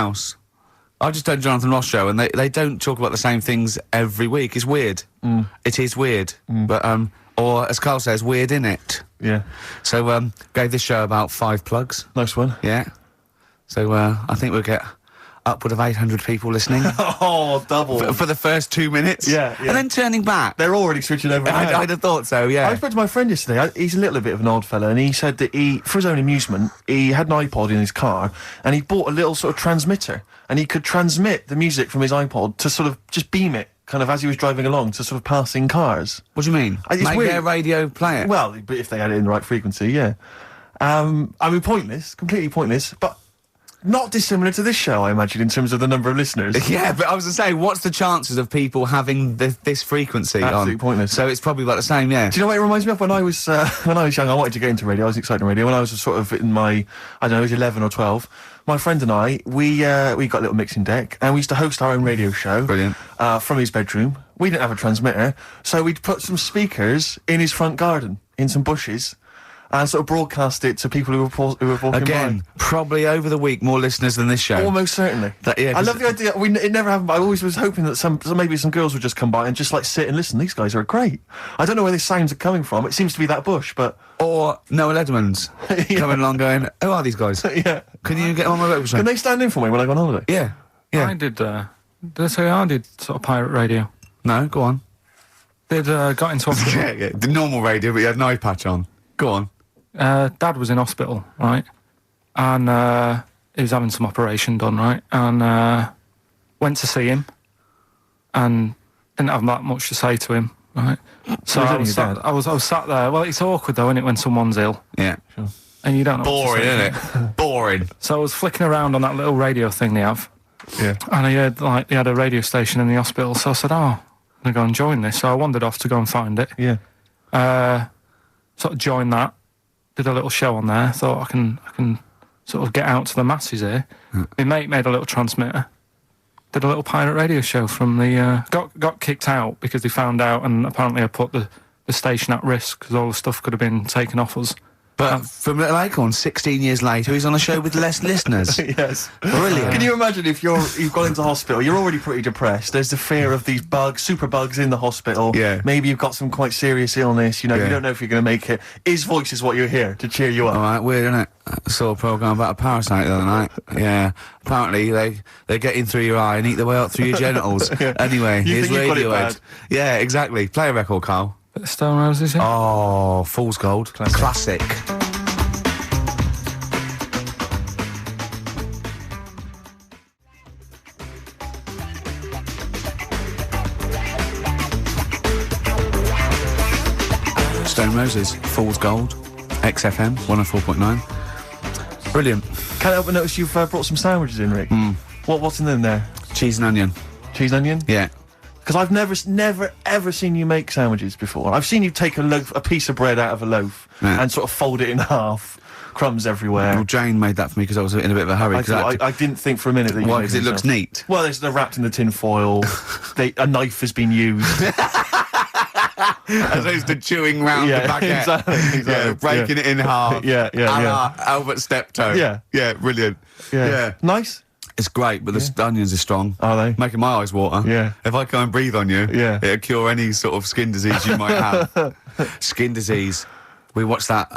else. I just done Jonathan Ross show, and they don't talk about the same things every week. It's weird. It is weird. But, or as Carl says, weird innit? Yeah. So, gave this show about 5 plugs. Nice one. Yeah. So, I think we'll get upward of 800 people listening. Oh, double. For the first 2 minutes. Yeah. And then turning back. They're already switching over. I'd have thought so, yeah. I spoke to my friend yesterday. He's a little bit of an odd fella, and he said that for his own amusement, he had an iPod in his car, and he bought a little sort of transmitter, and he could transmit the music from his iPod to sort of just beam it, kind of as he was driving along, to sort of passing cars. What do you mean? Make their radio play it? Well, but if they had it in the right frequency, yeah. I mean, pointless, completely pointless, but not dissimilar to this show, I imagine, in terms of the number of listeners. Yeah, but I was going to say, what's the chances of people having this frequency Absolutely on? Pointless. So it's probably about the same, yeah. Do you know what it reminds me of? When I was young, I wanted to get into radio. I was excited in radio. When I was sort of in my, I don't know, I was 11 or 12, my friend and I, we got a little mixing deck, and we used to host our own radio show. Brilliant. From his bedroom. We didn't have a transmitter, so we'd put some speakers in his front garden, in some bushes, and sort of broadcast it to people who were walking Again, by. probably over the week more listeners than this show. Almost certainly. Yeah, I love the idea. It never happened, but I always was hoping that maybe some girls would just come by and just like sit and listen. These guys are great. I don't know where these sounds are coming from. It seems to be that bush, but... Or Noel Edmonds coming along going, who are these guys? Yeah. Can you get on my radio show? Can they stand in for me when I go on holiday? Yeah. Yeah. I did, did I say I did sort of pirate radio? No, go on. Got into hospital. Yeah. The normal radio, but you had an eye patch on. Go on. Dad was in hospital, right? And he was having some operation done, right? And went to see him and didn't have that much to say to him, right? So I was sat there. Well, it's awkward though, isn't it, when someone's ill? Yeah. Sure. And you don't know Boring, what to say. isn't it? Boring. So I was flicking around on that little radio thing they have. Yeah. And I heard, like, they had a radio station in the hospital, so I said, I'm going to go and join this. So I wandered off to go and find it. Yeah. Sort of joined that. Did a little show on there. Thought I can sort of get out to the masses here. My mate made a little transmitter. Did a little pirate radio show from the... got kicked out because they found out, and apparently I put the station at risk because all the stuff could have been taken off us. But from Little Acorn, 16 years later, he's on a show with less listeners. Yes. Brilliant. Can you imagine if you've gone into hospital, you're already pretty depressed, there's the fear of these super bugs in the hospital. Yeah. Maybe you've got some quite serious illness, you know, Yeah. you don't know if you're going to make it. His voice is what you hear to cheer you up. All right, weird, isn't it? I saw a programme about a parasite the other night. Yeah. Apparently, they get in through your eye and eat their way up through your genitals. Yeah. Anyway, You here's think you've got it Radiohead. bad? Yeah, exactly. Play a record, Carl. Bit of Stone Roses, yeah? Oh, Fool's Gold. Classic. Stone Roses, Fool's Gold, XFM, 104.9. Brilliant. Can't help but notice you've brought some sandwiches in, Rick. What's in them there? Cheese and onion. Cheese and onion? Yeah. Because I've never, ever seen you make sandwiches before. I've seen you take a piece of bread out of a loaf and sort of fold it in half. Crumbs everywhere. Well, Jane made that for me because I was in a bit of a hurry. I didn't think for a minute that you Why? made Because it looks neat. Well, they're wrapped in the tin foil. A knife has been used. As opposed to chewing round the baguette. Exactly. Yeah, breaking it in half. Yeah. Albert Steptoe. Yeah, brilliant. Yeah. Nice. It's great, but the onions are strong. Are they? Making my eyes water. Yeah. If I go and breathe on you, Yeah. it'll cure any sort of skin disease you might have. Skin disease. We watched that,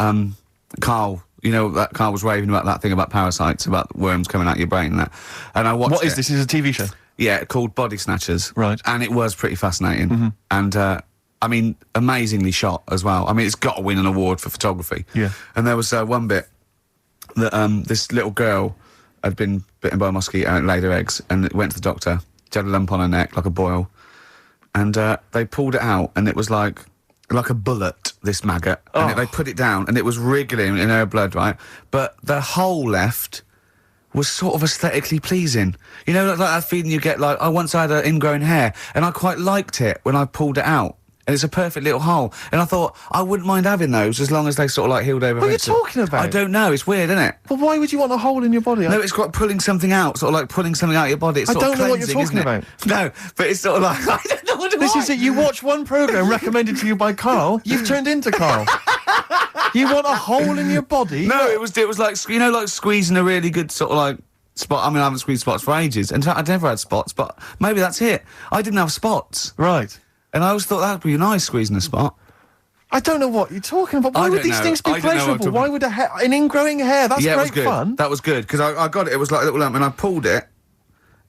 Carl, you know, that Carl was raving about that thing about parasites, about worms coming out your brain and that. And I watched What is this? Is it a TV show? Yeah, called Body Snatchers. Right. And it was pretty fascinating. And, I mean, amazingly shot as well. I mean, it's got to win an award for photography. Yeah. And there was one bit that this little girl had been bitten by a mosquito and it laid her eggs, and it went to the doctor. She had a lump on her neck, like a boil. And they pulled it out, and it was like a bullet, this maggot. And they put it down, and it was wriggling in her blood, right? But the hole left was sort of aesthetically pleasing. You know, like that feeling you get, like, I once had ingrown hair, and I quite liked it when I pulled it out. And it's a perfect little hole. And I thought, I wouldn't mind having those as long as they sort of like healed over. What are you talking about? I don't know, it's weird, isn't it? Well, why would you want a hole in your body? No, it's got pulling something out, sort of like pulling something out of your body. It's I sort of don't know what you're cleansing, talking isn't it? No, but it's sort of like, I don't know what This is it. You watch one programme recommended to you by Carl, you've turned into Carl. You want a hole in your body? No, it was like, you know, like squeezing a really good sort of like spot. I mean, I haven't squeezed spots for ages, and I'd never had spots, but maybe that's it. I didn't have spots, Right. and I always thought that'd be nice squeezing a spot. I don't know what you're talking about. Why I would don't these know. things be I don't know what I'm pleasurable? talking Why would an ingrowing hair? That's Yeah, it was great good. fun. That was good because I got it. It was like a little lump, and I pulled it,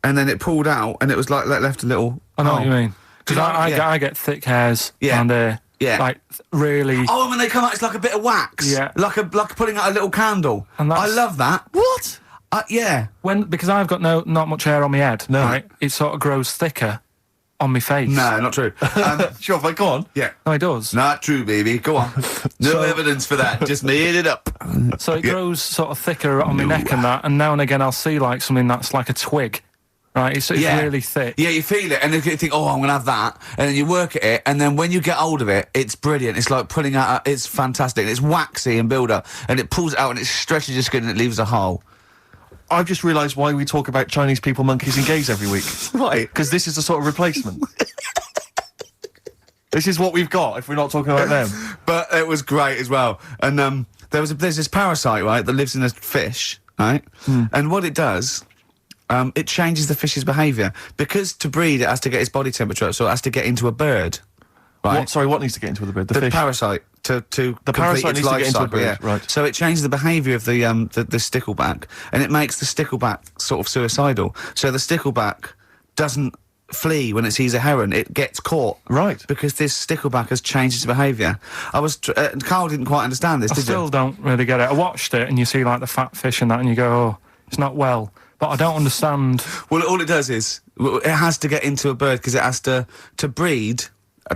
and then it pulled out, and it was like left a little. I know what you mean. Because Yeah. I get thick hairs Yeah. and Yeah. like really. Oh, and when they come out, it's like a bit of wax. Yeah. Like putting out a little candle. And I that's- love that. What? Yeah. Because I've got not much hair on my head. No. Right, it sort of grows thicker on my face. No, not true. Sure, if I go on. Yeah. No, it does. Not true, baby. Go on. No evidence for that. Just made it up. So it grows sort of thicker on my neck and that, and now and again I'll see like something that's like a twig. Right, it's really thick. Yeah, you feel it, and then you think, oh, I'm going to have that. And then you work at it, and then when you get hold of it, it's brilliant. It's like pulling out, it's fantastic. It's waxy and build up, and it pulls it out, and it stretches your skin, and it leaves a hole. I've just realised why we talk about Chinese people, monkeys and gays every week. Right. Because this is a sort of replacement. This is what we've got if we're not talking about them. But it was great as well. And there's this parasite, right, that lives in a fish, right? And what it does, it changes the fish's behaviour. Because to breed, it has to get its body temperature up, so it has to get into a bird, right? What needs to get into the bird? The The fish? parasite to The complete parasite its needs to life get into a cycle, bird, yeah. right. So it changes the behaviour of the stickleback, and it makes the stickleback sort of suicidal. So the stickleback doesn't flee when it sees a heron; it gets caught. Right. Because this stickleback has changed its behaviour. Carl didn't quite understand this, I did still you? don't really get it. I watched it, and you see like the fat fish and that, and you go, oh, it's not well. But I don't understand. Well, all it does is it has to get into a bird because it has to breed.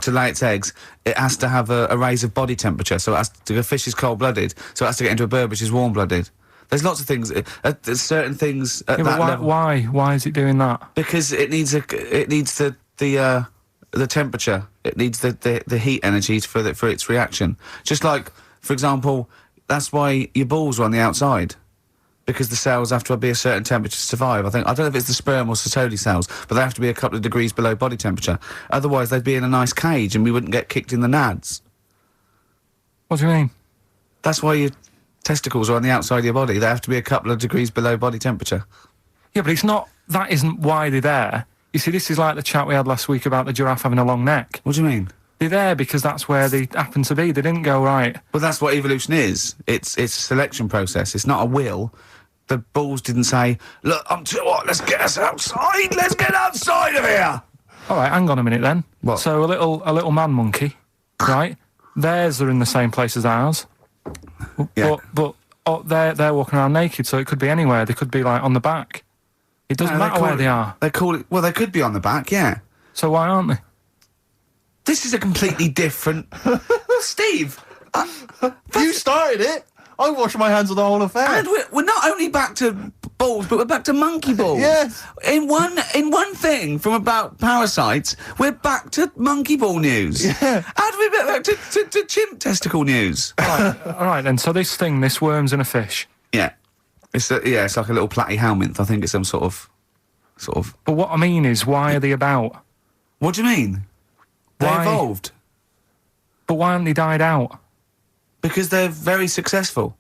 To lay its eggs, it has to have a raise of body temperature. So it has to, a fish is cold-blooded, so it has to get into a bird which is warm-blooded. There's lots of things. There's certain things at Yeah, that but level. why is it doing that? Because it needs the temperature. It needs the heat energy for its reaction. Just like, for example, that's why your balls are on the outside. Because the cells have to be a certain temperature to survive. I don't know if it's the sperm or Sertoli cells, but they have to be a couple of degrees below body temperature. Otherwise, they'd be in a nice cage and we wouldn't get kicked in the nads. What do you mean? That's why your testicles are on the outside of your body. They have to be a couple of degrees below body temperature. Yeah, but it's not. That isn't why they're there. You see, this is like the chat we had last week about the giraffe having a long neck. What do you mean? They're there because that's where they happen to be. They didn't go right. Well, that's what evolution is. It's a selection process. It's not a will. The balls didn't say, look, I'm too hot, let's get us outside, let's get outside of here! All right, hang on a minute then. What? So a little man monkey, right? Theirs are in the same place as ours. Yeah. But they're walking around naked, so it could be anywhere. They could be like on the back. It doesn't matter where they are. They call it, well, they could be on the back, yeah. So why aren't they? This is a completely different... Steve! You started it! I wash my hands of the whole affair. And we're not only back to balls, but we're back to monkey balls. Yes. In one thing from about parasites, we're back to monkey ball news. Yeah. How do we get back to chimp testicle news? All right then. So this worm's in a fish. Yeah. It's like a little platy helminth. I think it's some sort of. But what I mean is, why are they about? What do you mean? They Why? evolved But why haven't they died out? because they're very successful.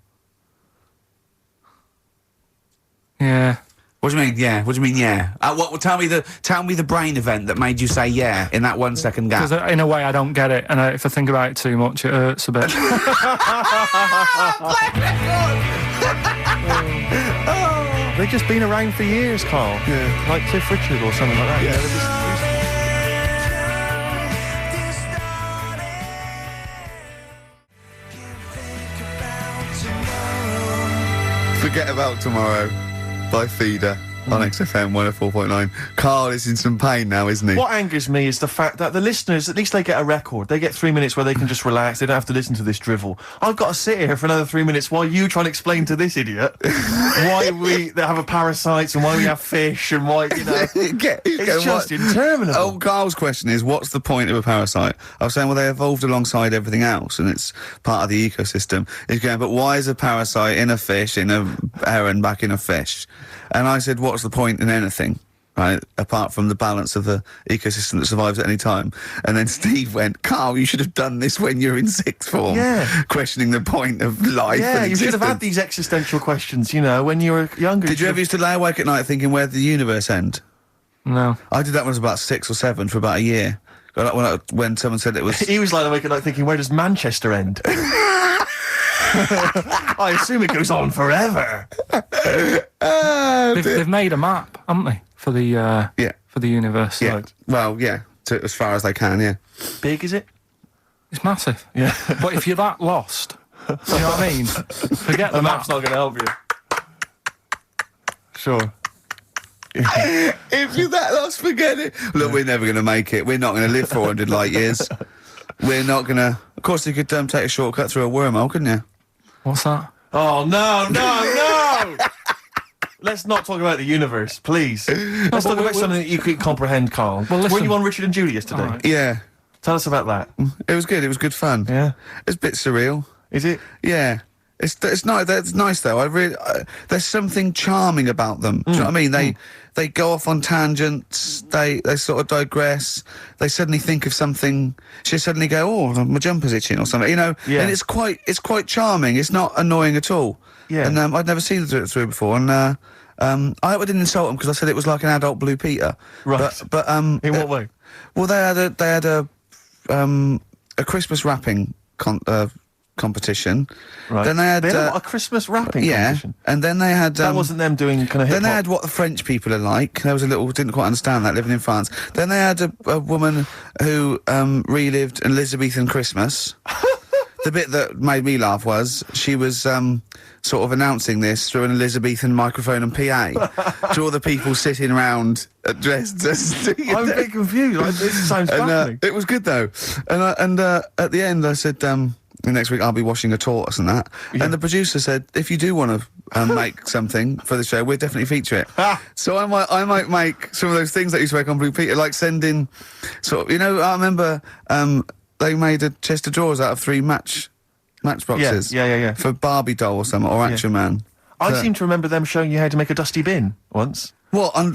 Yeah. What do you mean? Yeah. What do you mean? Yeah. Tell me the brain event that made you say yeah in that 1 second gap. Because in a way I don't get it, and if I think about it too much, it hurts a bit. They've just been around for years, Carl. Yeah. Like Cliff Richard or something like that. Yeah. They're just- Forget About Tomorrow by Feeder on XFM 104.9. Carl is in some pain now, isn't he? What angers me is the fact that the listeners, at least they get a record. They get 3 minutes where they can just relax. They don't have to listen to this drivel. I've got to sit here for another 3 minutes while you try and explain to this idiot why they have a parasites and why we have fish and why, you know. It's just interminable. Oh, Carl's question is, what's the point of a parasite? I was saying, well, they evolved alongside everything else, and it's part of the ecosystem. He's going, but why is a parasite in a fish, in a heron, back in a fish? And I said, what's the point in anything? right? Apart from the balance of the ecosystem that survives at any time. And then Steve went, Carl, you should have done this when you're in sixth form. Yeah. Questioning the point of life Yeah, and you should have had existence. these existential questions, when you were younger. Did you ever used to lay awake at night thinking, where did the universe end? No. I did that when I was about 6 or 7 for about a year. When someone said it was... He was lying awake at night thinking, where does Manchester end? I assume it goes on forever. They've made a map, haven't they, for the for the universe? Yeah. Right. Well, yeah, as far as they can, yeah. Big, is it? It's massive. Yeah. But if you're that lost, you know what I mean? Forget the The map. map's not going to help you. Sure. If you're that lost, forget it. Look, we're never going to make it. We're not going to live 400 light years. We're not going to... Of course, you could take a shortcut through a wormhole, couldn't you? What's that? Oh, no! Let's not talk about the universe, please. Let's talk about something that you could comprehend, Carl. Well, listen. Were you on Richard and Judy yesterday? All right. Yeah. Tell us about that. It was good. It was good fun. Yeah. It's a bit surreal. Is it? Yeah. It's nice. It's nice though. There's something charming about them. Do you know what I mean? They go off on tangents. They sort of digress. They suddenly think of something. She suddenly go, "Oh, my jumper's itching" or something. Yeah. And it's quite charming. It's not annoying at all. Yeah. And I'd never seen them through before. And I hope I didn't insult them because I said it was like an adult Blue Peter. Right. But In what way? well, they had a Christmas wrapping competition. Right. Then they had a Christmas wrapping competition. and then they had That wasn't them doing kind of hip then they hop. had what the French people are like. There was a little didn't quite understand that living in France. Then they had a woman who relived an Elizabethan Christmas. The bit that made me laugh was she was sort of announcing this through an Elizabethan microphone and PA to all the people sitting around dressed as... I'm a bit confused. This sounds fascinating. It was good though, and at the end I said, next week I'll be washing a tortoise and that. Yeah. And the producer said, if you do want to make something for the show, we'll definitely feature it. So I might make some of those things that you spoke on Blue Peter, like send in sort of, I remember they made a chest of drawers out of 3 matchboxes. Yeah. For Barbie doll or something, or Action Man. I seem to remember them showing you how to make a dusty bin once. What on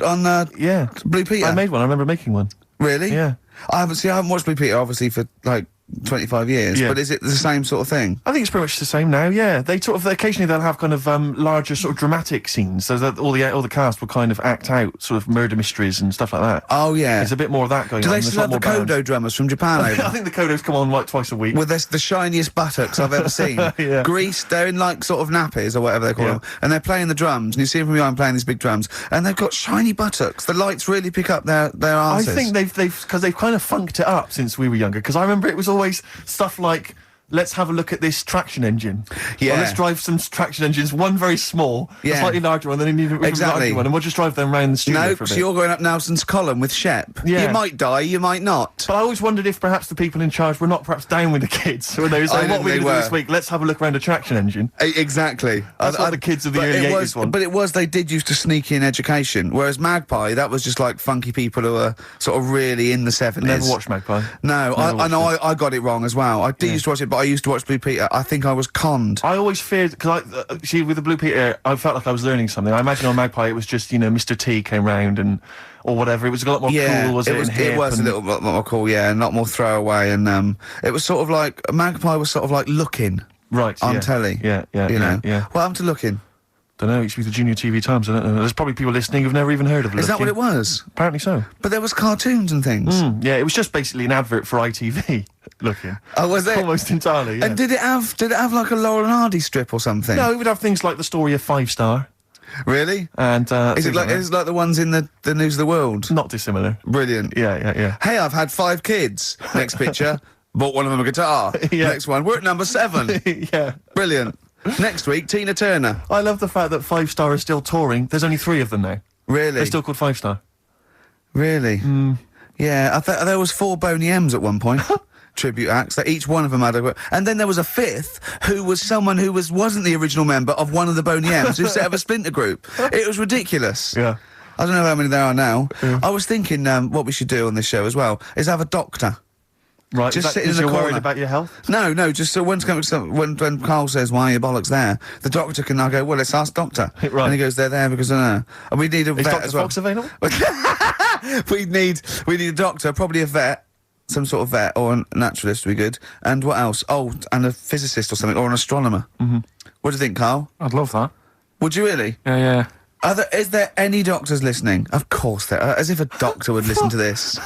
Yeah. Blue Peter? I made one. I remember making one. Really? Yeah. I haven't watched Blue Peter obviously for like 25 years, Yeah. but is it the same sort of thing? I think it's pretty much the same now. Yeah, they occasionally they'll have kind of larger sort of dramatic scenes, so that all the cast will kind of act out sort of murder mysteries and stuff like that. Oh yeah. There's a bit more of that going Do on. they There's still a lot have the more Kodo bands. drummers from Japan over? I think the Kodos come on like twice a week. With the shiniest buttocks I've ever seen. Yeah. Greased, they're in like sort of nappies or whatever they call them, and they're playing the drums, and you see them from behind playing these big drums, and they've got shiny buttocks. The lights really pick up their I arses. think they've kind of funked it up since we were younger. Because I remember it was always stuff like, let's have a look at this traction engine. Yeah. Or let's drive some traction engines, one very small, Yeah. a slightly larger one, then an even Exactly. larger one, and we'll just drive them around the studio No, for a so bit. you're going up Nelson's column with Shep. Yeah. You might die, you might not. But I always wondered if perhaps the people in charge were not perhaps down with the kids. When they were I saying, what think are we they going to do were. this week? Let's have a look around a traction engine. Exactly. That's what the kids of the but early it 80s was, want. But it was, they did used to sneak in education, whereas Magpie, that was just like funky people who were sort of really in the 70s. Never watched Magpie. No, I know I got it wrong as well. I did used to watch it, but I used to watch Blue Peter. I think I was conned. I always feared, because see, with the Blue Peter, I felt like I was learning something. I imagine on Magpie it was just, Mr. T came round or whatever. It was a lot more cool, was it? was, and hip it was a and- little bit more cool, yeah, and a lot more throwaway, and it was sort of like, Magpie was sort of like Looking Right, on yeah. telly. Yeah. What happened to Looking? Don't know, it used to be the Junior TV Times, I don't know. There's probably people listening who've never even heard of Is that what it Looking. was? Apparently so. But there was cartoons and things. Yeah, it was just basically an advert for ITV, Looking. Oh, was it? Almost entirely, yeah. And did it have like a Laurel and Hardy strip or something? No, it would have things like the story of 5 Star, Really? and Is it things like that. it's like the ones in the News of the World? Not dissimilar. Brilliant. Yeah. Hey, I've had 5 kids. Next picture, bought one of them a guitar. Yeah. Next one, we're at number 7. Yeah. Brilliant. Next week, Tina Turner. I love the fact that 5 Star is still touring. There's only 3 of them now. Really? They're still called 5 Star. Really? Yeah, I thought there was 4 Boney M's at one point. Tribute acts that each one of them had a, and then there was a 5th who was someone who wasn't the original member of one of the Boney M's who set up a splinter group. It was ridiculous. Yeah. I don't know how many there are now. I was thinking what we should do on this show as well is have a doctor. Right, Just sitting in because the you're worried corner. about your health? No, just so when Carl says, why are your bollocks there? The doctor can now go, well, let's ask doctor. Right. And he goes, they're there because I know. And we need a Is vet Dr. as well. Fox available? we need a doctor, probably a vet, some sort of vet, or a naturalist would be good. And what else? Oh, and a physicist or something, or an astronomer. Mm-hmm. What do you think, Carl? I'd love that. Would you really? Yeah. Is there any doctors listening? Of course there are, as if a doctor would listen to this.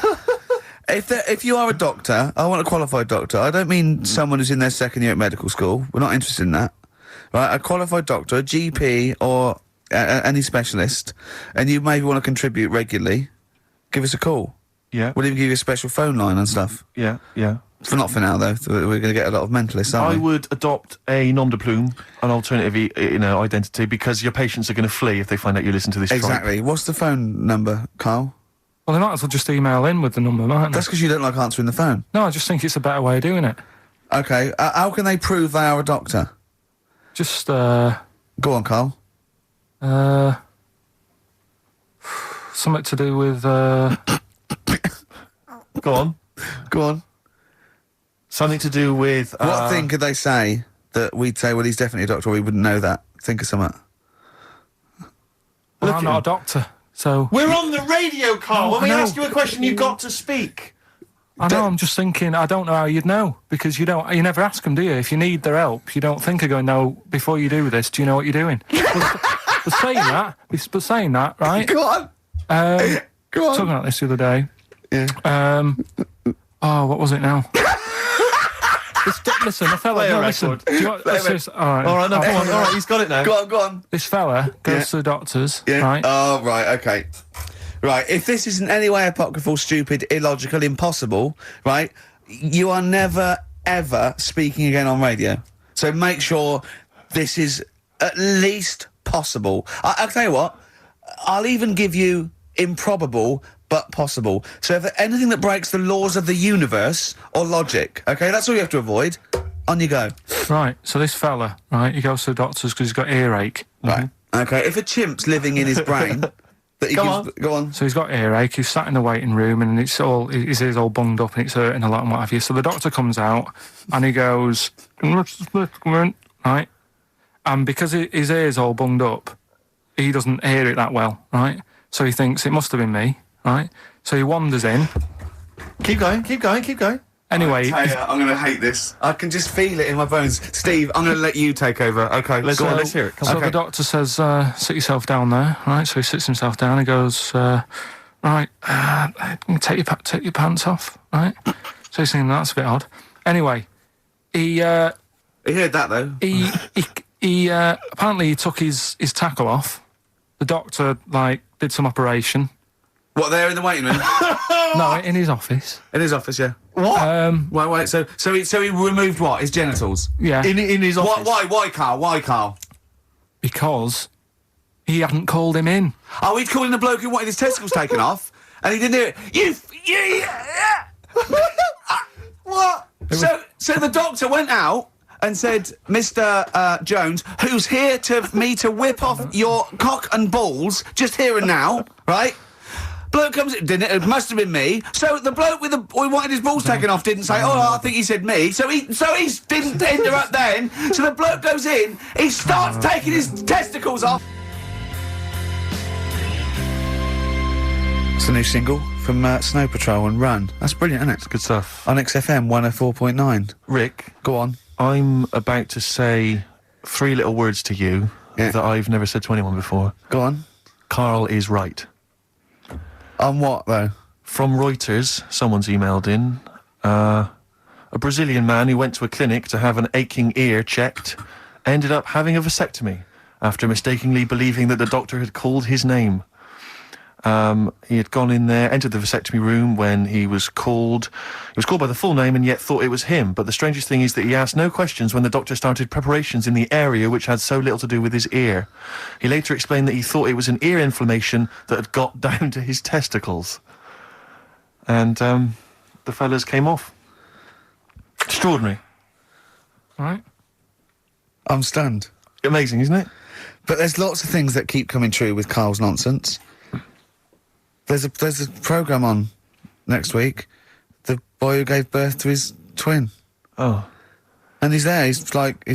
If you are a doctor, I want a qualified doctor. I don't mean someone who's in their second year at medical school. We're not interested in that. Right? A qualified doctor, a GP, or any specialist, and you maybe want to contribute regularly, give us a call. Yeah. We'll even give you a special phone line and stuff. Yeah. Not for now, though. We're going to get a lot of mentalists, aren't I we? would adopt a nom de plume, an alternative, identity, because your patients are going to flee if they find out you listen to this. Exactly. What's the phone number, Carl? Well, they might as well just email in with the number, mightn't they? That's because you don't like answering the phone. No, I just think it's a better way of doing it. Okay. How can they prove they are a doctor? Just, Go on, Carl. something to do with, Go on. Go on. Something to do with... What thing could they say that we'd say, well, he's definitely a doctor, or we wouldn't know that? Think of something. well, I'm not a doctor, so... We're on the radio, Carl. When we I know. ask you a question, you've got to speak. I know, I'm just thinking, I don't know how you'd know, because you never ask them, do you? If you need their help, you don't think of going, no, before you do this, do you know what you're doing? but saying that, right? Go on. Go on. Talking about this the other day. Yeah. What was it now? Listen, a fella. Play a No, listen. record. Do you want, let's just, all right, No, come on. All right, he's got it now. Go on. This fella goes to the doctors, right? Oh, right, okay. Right, if this isn't any way apocryphal, stupid, illogical, impossible, right, you are never, ever speaking again on radio. So make sure this is at least possible. I'll tell you what, I'll even give you improbable but possible. So if anything that breaks the laws of the universe or logic, okay, that's all you have to avoid. On you go. Right, so this fella, right, he goes to the doctors because he's got earache. Right. Okay, if a chimp's living in his brain... that he Go on. So he's got earache, he's sat in the waiting room and his ear's all bunged up and it's hurting a lot and what have you. So the doctor comes out and he goes, right? And because his ear's all bunged up, he doesn't hear it that well, right? So he thinks it must have been me, right? So he wanders in. Keep going. Anyway, I'm going to hate this. I can just feel it in my bones. Steve, I'm going to let you take over. Okay, Let's hear it. Come so on. the doctor says, sit yourself down there, right? So he sits himself down. He goes, right, take your pants off, right? So he's thinking that's a bit odd. Anyway, he heard that though. he apparently he took his tackle off. The doctor did some operation. What, there in the waiting room? No, in his office. In his office, yeah. What? Wait. So he removed what? His genitals. Yeah. In his office. Why, Carl? Why, Carl? Because he hadn't called him in. Oh, he'd called in the bloke who wanted his testicles taken off, and he didn't do it. What? So the doctor went out and said, Mr. Jones, who's here to whip off your cock and balls, just here and now, right? Bloke comes in, didn't it? It must have been me. So the bloke who wanted his balls taken off didn't say, oh, I think he said me. So he didn't interrupt then. So the bloke goes in, he starts taking his testicles off. It's a new single from Snow Patrol and Run. That's brilliant, isn't it? Good stuff. On XFM 104.9. Rick, Go on. I'm about to say 3 little words to you Yeah. that I've never said to anyone before. Go on. Carl is right. On what, though? From Reuters, someone's emailed in. A Brazilian man who went to a clinic to have an aching ear checked ended up having a vasectomy after mistakenly believing that the doctor had called his name. He had gone in there, entered the vasectomy room when he was called. He was called by the full name and yet thought it was him. But the strangest thing is that he asked no questions when the doctor started preparations in the area which had so little to do with his ear. He later explained that he thought it was an ear inflammation that had got down to his testicles. And the fellas came off. Extraordinary. Right? I'm stunned. Amazing, isn't it? But there's lots of things that keep coming true with Carl's nonsense. There's a programme on next week. The boy who gave birth to his twin. Oh. And he's there. He's like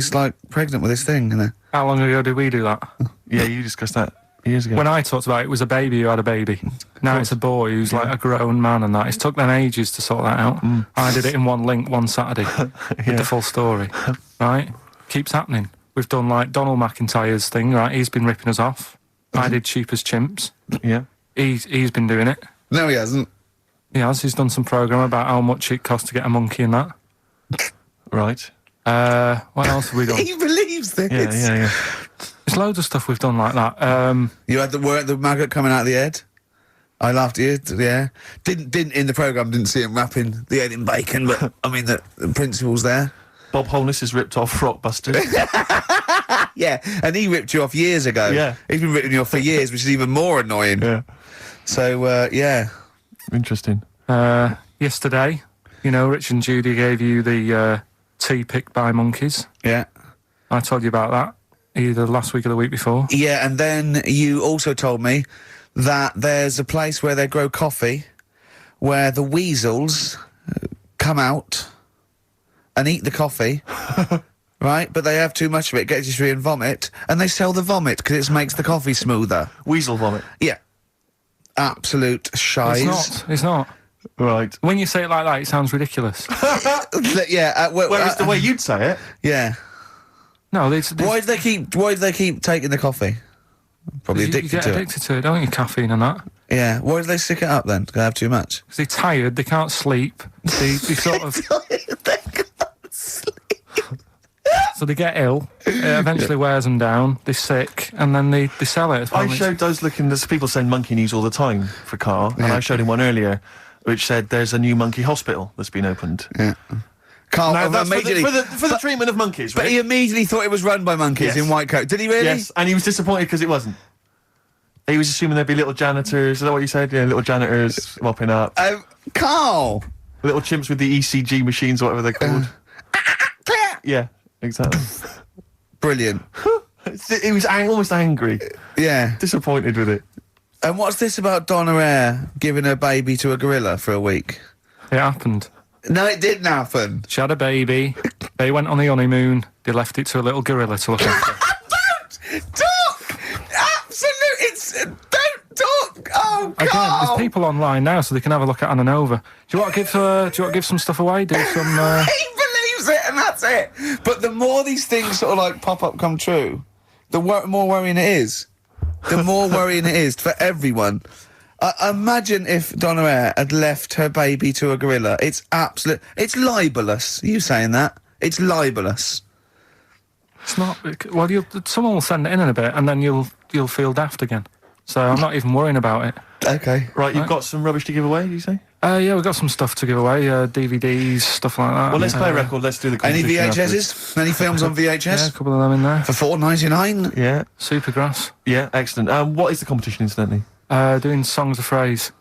pregnant with his thing. You know? How long ago did we do that? Yeah, you discussed that years ago. When I talked about it, it was a baby who had a baby. Now it's a boy who's like a grown man and that. It's took them ages to sort that out. I did it in one link one Saturday with the full story. Right? Keeps happening. We've done like Donald McIntyre's thing, right? He's been ripping us off. I did Cheap as Chimps. Yeah. He's been doing it. No, he hasn't. He has. He's done some programme about how much it costs to get a monkey and that. Right. What else have we done? He believes this. Yeah. There's loads of stuff we've done like that. You had the maggot coming out of the head. I laughed at you. Yeah. Didn't in the programme. Didn't see him wrapping the head in bacon, but I mean the principle's there. Bob Holness is ripped off Rockbusters. Yeah, and he ripped you off years ago. Yeah. He's been ripping you off for years, which is even more annoying. Yeah. So, yeah. Interesting. Yesterday, you know, Rich and Judy gave you the tea picked by monkeys. Yeah. I told you about that either last week or the week before. Yeah, and then you also told me that there's a place where they grow coffee where the weasels come out and eat the coffee, right? But they have too much of it, get dysentery and vomit, and they sell the vomit because it makes the coffee smoother. Weasel vomit. Yeah. Absolute shies. It's not. Right. When you say it like that, it sounds ridiculous. Yeah. Whereas the way you'd say it. Yeah. No, Why do they keep taking the coffee? Probably you addicted get to addicted to it, don't you? Caffeine and that. it. Yeah. Why do they stick it up then? Do they have too much? Because they're tired, they can't sleep. They sort of. So they get ill. It eventually wears them down. They're sick, and then they sell it. I showed those there's people send monkey news all the time for Carl, and I showed him one earlier which said there's a new monkey hospital that's been opened. Yeah. Carl, Now, that's immediately, for the treatment of monkeys, right? but he immediately thought it was run by monkeys in white coat. Did he really? Yes, and he was disappointed because it wasn't. He was assuming there'd be little janitors. Is that what you said? Yeah, little janitors mopping up. Carl! Little chimps with the ECG machines, or whatever they're called. Yeah, exactly. Brilliant. He was almost angry. Yeah. Disappointed with it. And what's this about Donna Air giving her baby to a gorilla for a week? It happened. No, it didn't happen. She had a baby. They went on the honeymoon. They left it to a little gorilla to look after. Don't talk! Don't talk! Oh, God! Again, there's people online now, so they can have a look at Anna Nova. Do you want to give some stuff away? Do some. He believes it, and that's it. But the more these things sort of like pop up, come true, the more worrying it is. The more worrying it is for everyone. Imagine if Donna Air had left her baby to a gorilla. It's libelous. Are you saying that? It's libelous. It's not. Well, someone will send it in a bit, and then you'll feel daft again. So I'm not even worrying about it. Okay. Right, you've got some rubbish to give away, did you say? Yeah, we've got some stuff to give away. DVDs, stuff like that. Well, let's play a record. Let's do the Any competition VHSs? Any films on VHS? Yeah, a couple of them in there. For $4.99? Yeah. Supergrass. Yeah, excellent. What is the competition, incidentally? Doing songs of phrase.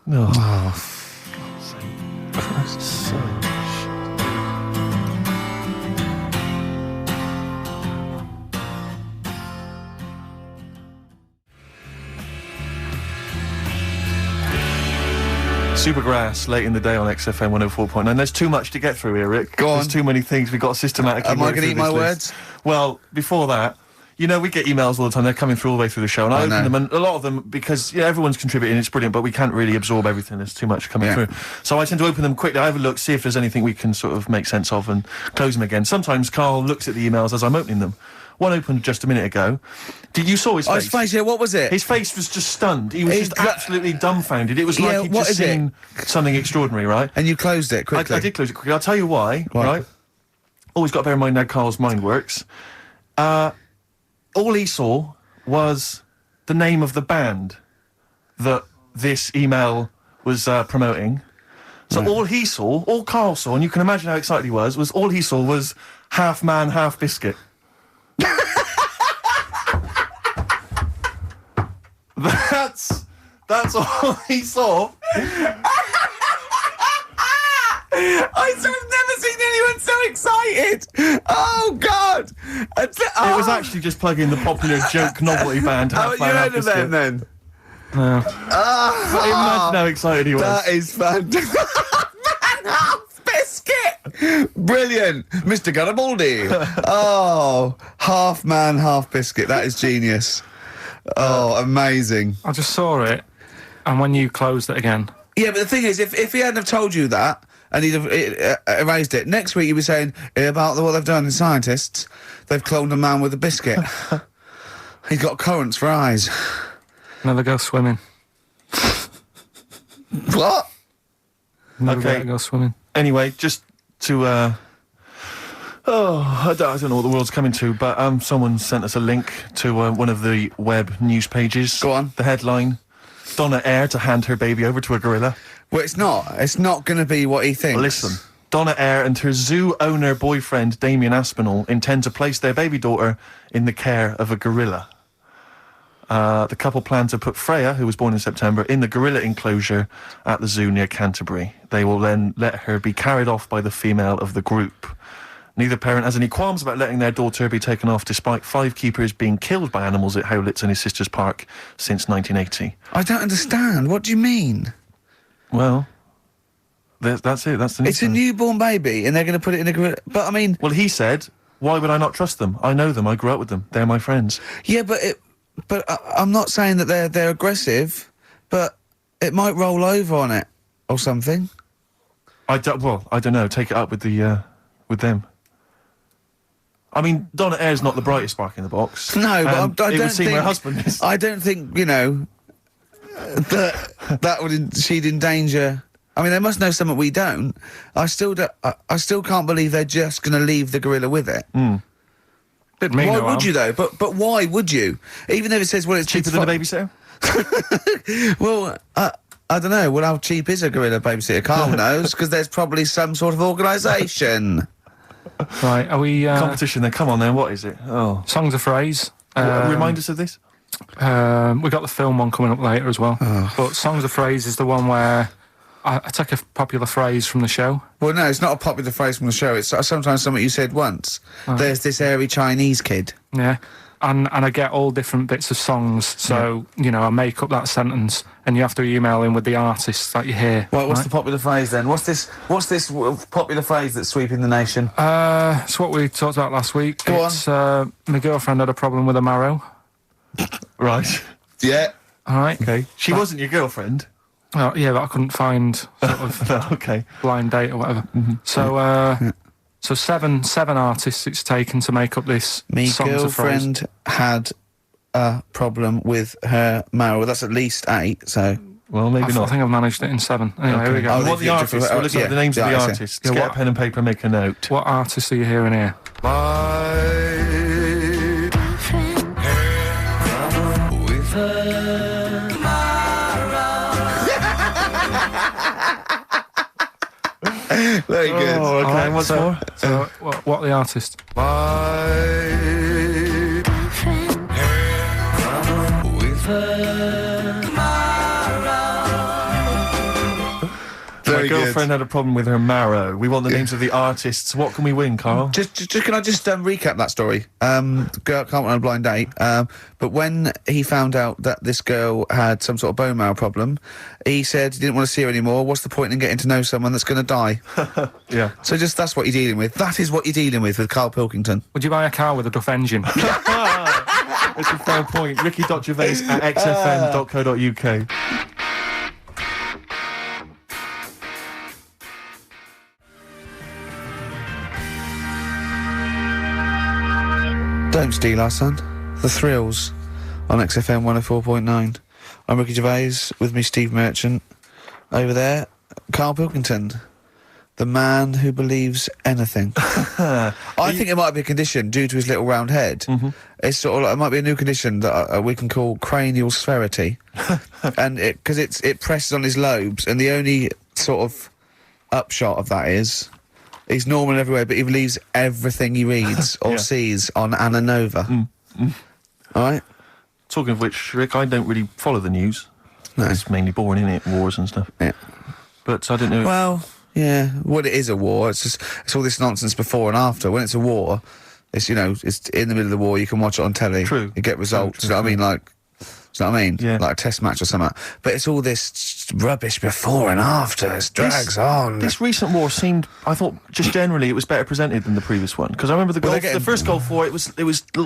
Supergrass, late in the day on XFM 104.9. There's too much to get through here, Rick. Go on. There's too many things. We've got to systematically. Am I going to eat my words? Well, before that, you know, we get emails all the time. They're coming through all the way through the show, and I open them, and a lot of them, because everyone's contributing, it's brilliant, but we can't really absorb everything. There's too much coming through. So I tend to open them quickly. I have a look, see if there's anything we can sort of make sense of, and close them again. Sometimes Carl looks at the emails as I'm opening them. One opened just a minute ago. You saw his face? Oh, his face, yeah, what was it? His face was just stunned. He was just absolutely dumbfounded. It was like he'd just seen something extraordinary, right? And you closed it quickly. I did close it quickly. I'll tell you why, right? Always got to bear in mind how Carl's mind works. All he saw was the name of the band that this email was promoting. So all Carl saw, and you can imagine how excited he was all he saw was Half Man, Half Biscuit. That's all he saw. I've never seen anyone so excited. Oh, God. It was actually just plugging the popular joke novelty band Half Man, Half Biscuit. You heard of them, then? No. Imagine how excited he was. That is fantastic. Man, half Brilliant, Mr. Garibaldi. Oh, half man, half biscuit. That is genius. Oh, amazing. I just saw it, and when you closed it again... Yeah, but the thing is, if he hadn't have told you that, and he'd have erased it, next week you'd be saying, about what they've done in scientists, they've cloned a man with a biscuit. He's got currants for eyes. Never go swimming. What? Never Okay. go swimming. Anyway, just to, I don't know what the world's coming to, but someone sent us a link to one of the web news pages. Go on. The headline, Donna Eyre to hand her baby over to a gorilla. Well, it's not. It's not going to be what he thinks. Well, listen, Donna Eyre and her zoo owner boyfriend, Damien Aspinall, intend to place their baby daughter in the care of a gorilla. The couple plan to put Freya, who was born in September, in the gorilla enclosure at the zoo near Canterbury. They will then let her be carried off by the female of the group. Neither parent has any qualms about letting their daughter be taken off, despite 5 keepers being killed by animals at Howlett's and his sister's park since 1980. I don't understand. What do you mean? Well, that's it. That's the news. It's a newborn baby, and they're going to put it in a gorilla. But I mean, Well, he said, why would I not trust them? I know them. I grew up with them. They're my friends. yeah, but I'm not saying that they're aggressive, but it might roll over on it or something. I don't know. Take it up with them. I mean, Donna Eyre's not the brightest spark in the box. No, but and I it don't would seem think her husband is. I don't think that would she'd endanger. I mean, they must know something we don't. I still can't believe they're just going to leave the gorilla with it. Didn't mean Why no would harm. you though? But why would you? Even if it says, well, it's Cheaper than a babysitter? Well, I don't know. Well, how cheap is a gorilla babysitter? Carl knows, because there's probably some sort of organisation. Right, are we... Competition then. Come on then. What is it? Oh. Songs of Phrase. Remind us of this? We got the film one coming up later as well. But Songs of Phrase is the one where I take a popular phrase from the show. Well, no, it's not a popular phrase from the show. It's sometimes something you said once. There's this airy Chinese kid. Yeah. And I get all different bits of songs, so, I make up that sentence, and you have to email in with the artists that you hear. Well, what's right? the popular phrase then? What's this popular phrase that's sweeping the nation? It's what we talked about last week. Go on. My girlfriend had a problem with a marrow. Right. Yeah. All right. Okay. She wasn't your girlfriend? Oh, yeah, but I couldn't find sort of No, okay. blind date or whatever. So seven artists it's taken to make up this Me Songs of Phrase. girlfriend had a problem with her marrow. Well, that's at least 8, so... Well, maybe I not. think I've managed it in 7. Anyway, here we go. I'll What leave the you to- artists? We'll look yeah, at the names of the yeah, artists. Yeah, Get what- a pen and paper, make a note. What artists are you hearing here? Very good. Oh, okay. Alright, What's so, more? So, what are the artists? Very My girlfriend had a problem with her marrow. We want the names of the artists. What can we win, Carl? Just can I just recap that story? Girl can't on a blind date. But when he found out that this girl had some sort of bone marrow problem, he said he didn't want to see her anymore. What's the point in getting to know someone that's going to die? Yeah. So that's what you're dealing with. That is what you're dealing with Karl Pilkington. Would you buy a car with a Duff engine? It's a fair point. Ricky.gervais at xfm.co.uk. Don't steal our son. The Thrills on XFM 104.9. I'm Ricky Gervais, with me Steve Merchant. Over there, Karl Pilkington, the man who believes anything. I think it might be a condition due to his little round head. It's sort of like, it might be a new condition that we can call cranial spherity, and because it presses on his lobes, and the only sort of upshot of that is he's normal everywhere, but he believes everything he reads or Yeah. sees on Anna Nova. All right. Talking of which, Rick, I don't really follow the news. No. It's mainly boring, isn't it? Wars and stuff. Yeah. But I don't know. Well, yeah. Well, it is a war. It's all this nonsense before and after. When it's a war, it's it's in the middle of the war. You can watch it on telly. True. You get results. True, You know what I mean? Like, you know what I mean? Yeah. Like a test match or something. But it's all this rubbish before and after. It drags on. This recent war seemed, I thought, just generally it was better presented than the previous one. Because I remember the first Gulf War, it was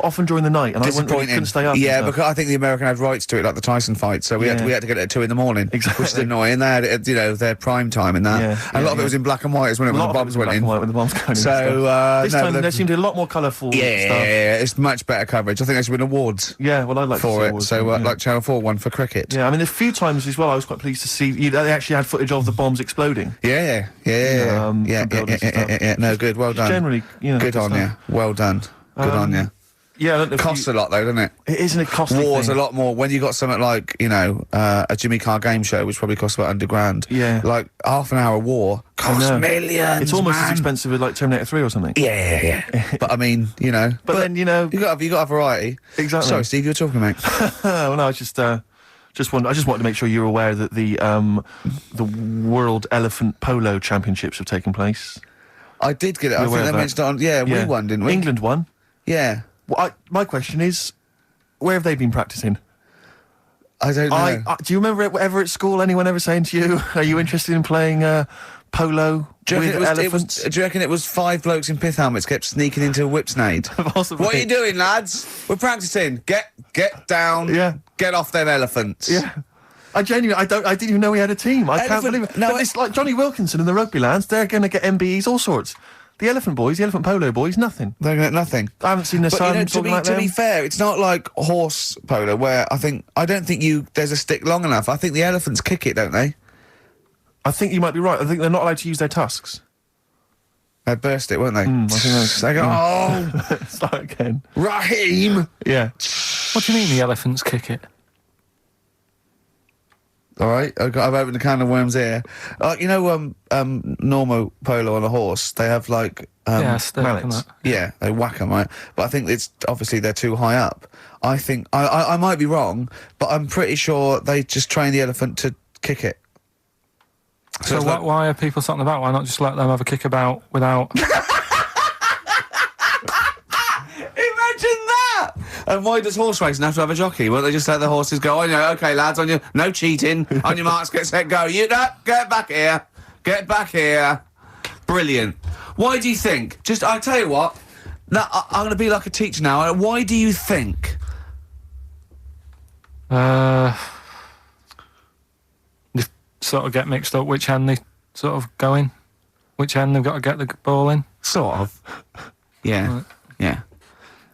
often during the night, and I couldn't stay up. Yeah, because I think the American had rights to it, like the Tyson fight, so we had to get it at 2 a.m. Exactly. Which is annoying. They had it, their prime time in that. And a lot of it was in black and white, wasn't it, when the bombs went in. When the bombs going in. So this time there seemed to be a lot more colourful stuff. Yeah, it's much better coverage. I think they should win awards. Yeah, well, I'd like for to see it. awards, So, like Channel 4 won for cricket. Yeah, I mean, a few times as well, I was quite pleased to see they actually had footage of the bombs exploding. Yeah. No, good. Well done. Generally, good on you. Well done. Good on you. Yeah, I don't know It costs a lot though, doesn't it? It isn't a costly War's thing. a lot more when you got something like a Jimmy Carr game show, which probably costs about £100. Yeah, like half an hour war costs millions. It's almost man. as expensive as like Terminator 3 or something. Yeah. But I mean, But then you got to have variety. Exactly. Sorry, Steve, you were talking, mate. Well, no, I just wanted to make sure you're aware that the World Elephant Polo Championships have taken place. I did get it. I think they mentioned it on. Yeah, we won, didn't we? England won. Yeah. Well, my question is, where have they been practicing? I don't know. Do you remember ever at school anyone ever saying to you, "Are you interested in playing polo with elephants?" Do you reckon it was 5 blokes in pith helmets kept sneaking into a whipsnade? Possibly. What are you doing, lads? We're practicing. Get down. Yeah. Get off them elephants. Yeah. I didn't even know we had a team. I can't believe it. No, but it's like Johnny Wilkinson and the rugby lads, they're going to get MBEs, all sorts. The elephant polo boys, nothing. They're going to get nothing. I haven't seen the sun to like be fair, it's not like horse polo where I don't think there's a stick long enough. I think the elephants kick it, don't they? I think you might be right. I think they're not allowed to use their tusks. They burst it, weren't they? I think that's... They go, Start again. Raheem! Yeah. What do you mean the elephants kick it? All right, I've opened a can of worms here. Normal polo on a horse, they have like mallets. Yeah, they whack them, right? But I think it's obviously they're too high up. I think I might be wrong, but I'm pretty sure they just train the elephant to kick it. So why are people something about? Why not just let them have a kick about without? Imagine that! And why does horse racing have to have a jockey? Won't they just let the horses go, okay, lads, no cheating, on your marks, get set, go. Get back here. Get back here. Brilliant. Why do you think? I'll tell you what, I'm going to be like a teacher now. Why do you think? They sort of get mixed up which end they sort of go in, which end they've got to get the ball in. Sort of. Yeah. Right. Yeah.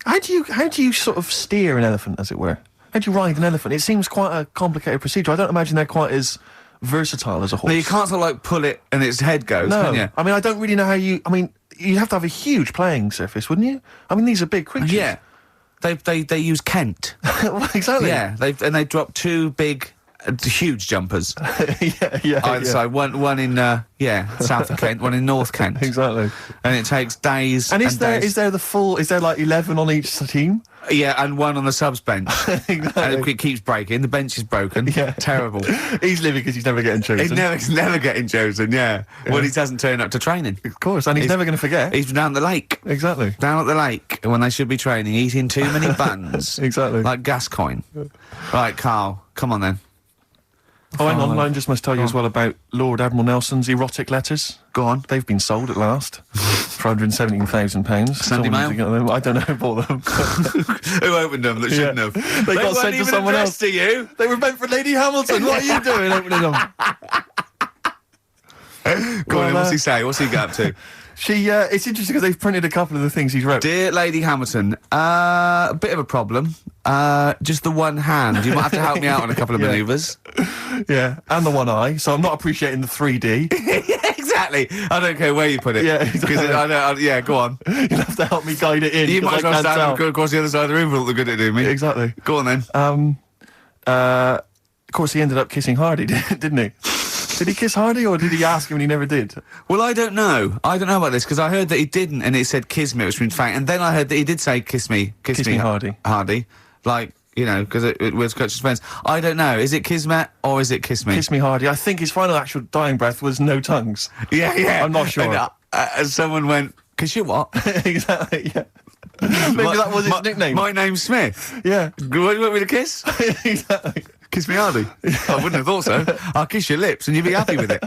How do you sort of steer an elephant, as it were? How do you ride an elephant? It seems quite a complicated procedure. I don't imagine they're quite as versatile as a horse. No, you can't sort of like pull it and its head goes, can you? I mean, I don't really know how you... I mean, you'd have to have a huge playing surface, wouldn't you? I mean, these are big creatures. Yeah. They use Kent. Well, exactly. Yeah. They drop 2 big... huge jumpers. yeah. Either side. One in south of Kent, one in North Kent. Exactly. And it takes days. And is there like 11 on each team? Yeah, and one on the subs bench. Exactly. And it keeps breaking. The bench is broken. Yeah. Terrible. He's living because he's never getting chosen. He's never getting chosen. Yeah. Well, he doesn't turn up to training. Of course, and he's never going to forget. He's down the lake. Exactly. Down at the lake when they should be training, eating too many buns. Exactly. Like Gascoigne. Right, Carl, come on then. Oh, hang on, I just must tell you as well about Lord Admiral Nelson's erotic letters. Go on. They've been sold at last for £117,000. Sunday Mail? I don't know who bought them. Who opened them that shouldn't have? They got sent to someone else. To you. They were meant for Lady Hamilton. What are you doing opening them? Go on, what's he say? What's he get up to? It's interesting because they've printed a couple of the things he's wrote. Dear Lady Hamilton, a bit of a problem. Just the one hand. You might have to help me out on a couple of manoeuvres. Yeah, and the one eye. So I'm not appreciating the 3D. Yeah, exactly. I don't care where you put it. Yeah, exactly. Yeah, go on. You'll have to help me guide it in. You might as well stand across the other side of the room for all the good it do me. Exactly. Go on then. Of course, he ended up kissing Hardy, didn't he? Did he kiss Hardy, or did he ask him and he never did? Well, I don't know. I don't know about this, because I heard that he didn't, and it said kiss me, which means fact. And then I heard that he did say kiss me, Hardy. Hardy. Like, because it was Coach's friends. I don't know. Is it Kismet or is it kiss me? Kiss me, Hardy. I think his final actual dying breath was no tongues. Yeah. I'm not sure. And someone went, kiss you what? Exactly, yeah. Maybe that was his nickname. My name's Smith. Yeah. You want me to kiss? Exactly. Kiss me hardy. I wouldn't have thought so. I'll kiss your lips and you'd be happy with it.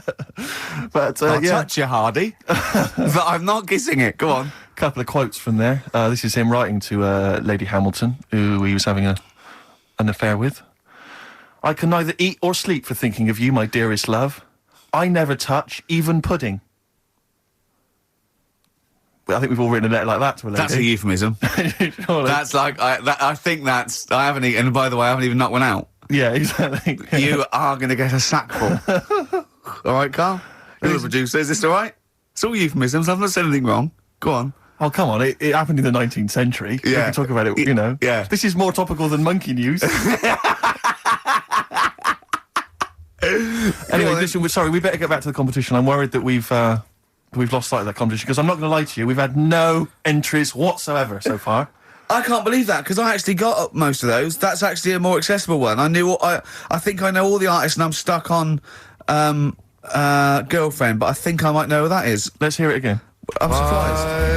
But I'll yeah, touch you, Hardy. But I'm not kissing it. Go on. a couple of quotes from there. This is him writing to Lady Hamilton, who he was having an affair with. I can neither eat or sleep for thinking of you, my dearest love. I never touch even pudding. Well, I think we've all written a letter like that to a lady. That's a euphemism. Surely. That's like, I think that's, I haven't eaten, and by the way, I haven't even knocked one out. Yeah, exactly. You are going to get a sackful. All right, Carl? You're the producer. Is this all right? It's all euphemisms. I've not said anything wrong. Go on. Oh, come on. It happened in the 19th century. We Yeah. can talk about it, you know. Yeah. This is more topical than monkey news. Anyway, listen, we better get back to the competition. I'm worried that we've lost sight of that competition, because I'm not going to lie to you, we've had no entries whatsoever so far. I can't believe that, because I actually got most of those. That's actually a more accessible one. I think I know all the artists, and I'm stuck on Girlfriend, but I think I might know who that is. Let's hear it again. I'm surprised.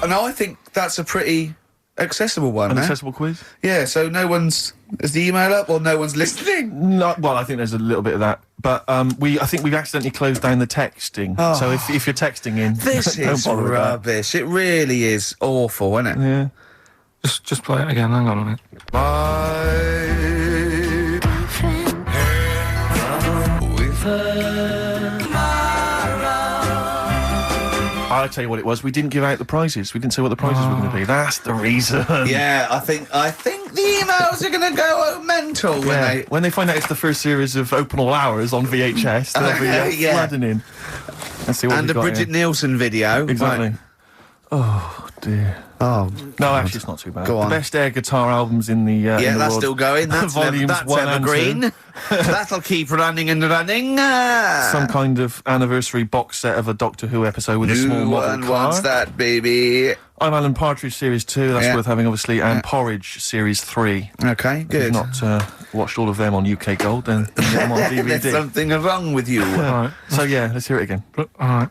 No, I think that's a pretty accessible one. An eh? accessible quiz? Yeah, so no one's... Is the email up or no one's listening? No, well, I think there's a little bit of that. But I think we've accidentally closed down the texting. Oh. So if you're texting in, This don't is bother with that. rubbish. It really is awful, isn't it? Yeah. Just play it again. Hang on a minute. I'll tell you what it was. We didn't give out the prizes. We didn't say what the prizes were going to be. That's the reason. Yeah, I think the emails are going to go mental When they find out it's the first series of Open All Hours on VHS, they'll be Yeah. flooding in. Let's see what and we've the got Bridget here. Nielsen video. Exactly. Right. Oh, dear. Oh, No, actually, it's not too bad. Go on. The best air guitar albums in the yeah, in the that's world. still going. That's Volumes that's 1 and 2. evergreen. That'll keep running and running. Some kind of anniversary box set of a Doctor Who episode with a small New model one car. wants that, baby. I'm Alan Partridge Series 2, that's Yeah. worth having, obviously, and Yeah. Porridge Series 3. Okay, If good. you've not watched all of them on UK Gold, then you get them on There's DVD. something wrong with you. All right. So, yeah, let's hear it again. All right.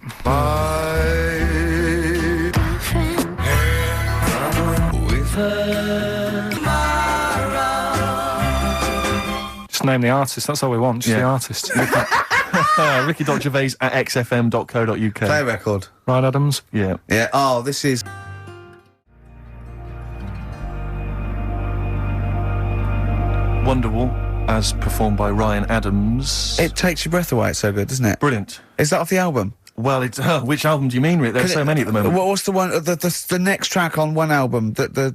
Just name the artist. That's all we want. Just the Yeah. artist. Ricky.Gervais at xfm.co.uk. Play record. Right, Adams. Yeah. Yeah. Oh, this is. Wonderwall, as performed by Ryan Adams. It takes your breath away. It's so good, doesn't it? Brilliant. Is that off the album? Well, it's which album do you mean, Rick? There's so many at the moment. What's the one? The next track on one album? The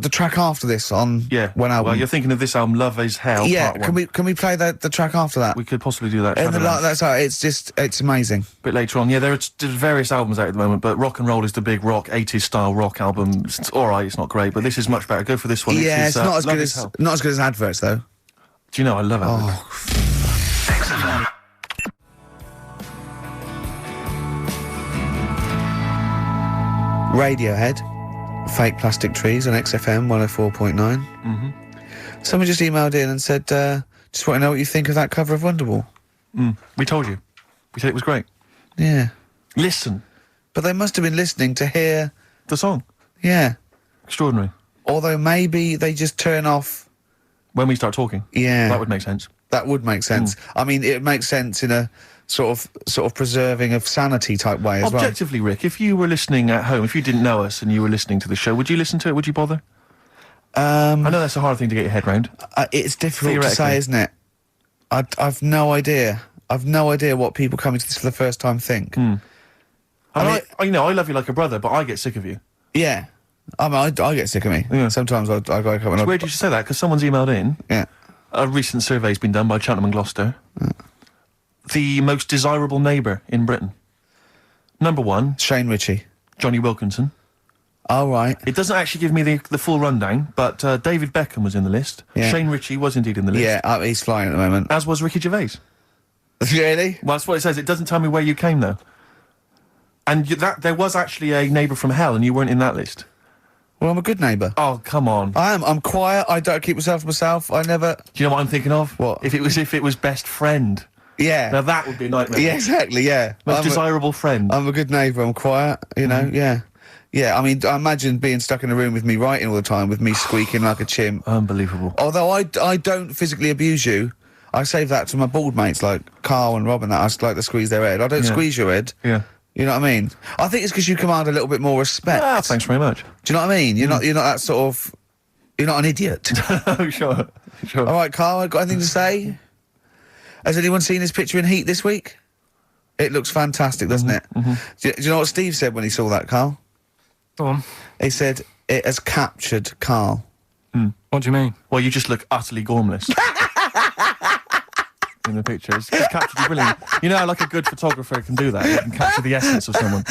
track after this on Yeah. one album? Well, you're thinking of this album, Love Is Hell. yeah. Part 1. Can we play the track after that? We could possibly do that. And Traveller. that's how it's amazing. A bit later on. Yeah, there's various albums out at the moment, but Rock and Roll is the big rock, 80s style rock album. It's all right, it's not great, but this is much better. Go for this one. Yeah, it's not as Love good Is as Hell. not as good as adverts though. Do you know, I love it. Oh. Radiohead, Fake Plastic Trees on XFM 104.9. Mm-hmm. Someone just emailed in and said, just want to know what you think of that cover of Wonderwall. We told you. We said it was great. Yeah. Listen, But they must have been listening to hear, the song. yeah. Extraordinary. Although maybe they just turn off, When we start talking. yeah. That would make sense. That would make sense. I mean, it makes sense in a sort of preserving of sanity type way as well. Objectively, Rick, if you were listening at home, if you didn't know us and you were listening to the show, would you listen to it? Would you bother? I know that's a hard thing to get your head round. It's difficult to Theoretically. say, isn't it? I've no idea. I've no idea what people coming to this for the first time think. I love you like a brother, but I get sick of you. Yeah. I mean, I get sick of me. Yeah. Sometimes I go up and It's weird you should say that, because someone's emailed in. yeah. A recent survey's been done by Cheltenham and Gloucester. The most desirable neighbour in Britain. Number 1, Shane Ritchie. Johnny Wilkinson. All right. It doesn't actually give me the full rundown, but David Beckham was in the list. Yeah. Shane Ritchie was indeed in the list. Yeah, he's flying at the moment. As was Ricky Gervais. Really? Well, that's what it says. It doesn't tell me where you came, though. And there was actually a neighbour from hell, and you weren't in that list. Well, I'm a good neighbour. Oh, come on. I am. I'm quiet. I don't keep myself to myself. I never. Do you know what I'm thinking of? What? If it was best friend. Yeah. Now that would be a nightmare. Yeah, exactly, yeah. Most desirable friend. I'm a good neighbour, I'm quiet, you know, yeah. Yeah, I mean, I imagine being stuck in a room with me writing all the time, with me squeaking like a chimp. Unbelievable. Although I don't physically abuse you, I save that to my bald mates like Carl and Rob and that. I just like to squeeze their head. I don't squeeze your head. Yeah. You know what I mean? I think it's because you command a little bit more respect. Ah, thanks very much. Do you know what I mean? You're not that sort of... You're not an idiot. Oh, sure. All right, Carl, got anything to say? Has anyone seen his picture in Heat this week? It looks fantastic, doesn't it? Do you know what Steve said when he saw that, Carl? Go on. He said, it has captured Carl. What do you mean? Well, you just look utterly gormless. In the picture. It's captured you brilliant. You know how like a good photographer can do that? He can capture the essence of someone.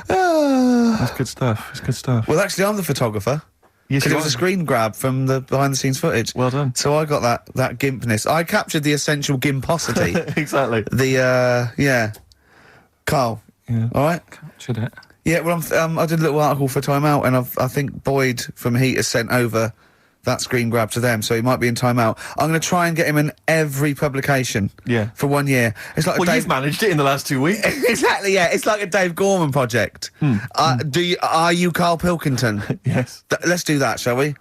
That's good stuff. It's good stuff. Well, actually, I'm the photographer. Yes, Because you it was are. a screen grab from the behind-the-scenes footage. Well done. So I got that gimpness. I captured the essential gimposity. Exactly. Yeah. Carl. Yeah. All right? Captured it. Yeah, well, I did a little article for Time Out, and I think Boyd from Heat has sent over that screen grab to them, so he might be in Time Out. I'm going to try and get him in every publication. Yeah. For 1 year. It's like Well, you've managed it in the last 2 weeks. Exactly, yeah. It's like a Dave Gorman project. Are you Karl Pilkington? Yes. Let's do that, shall we?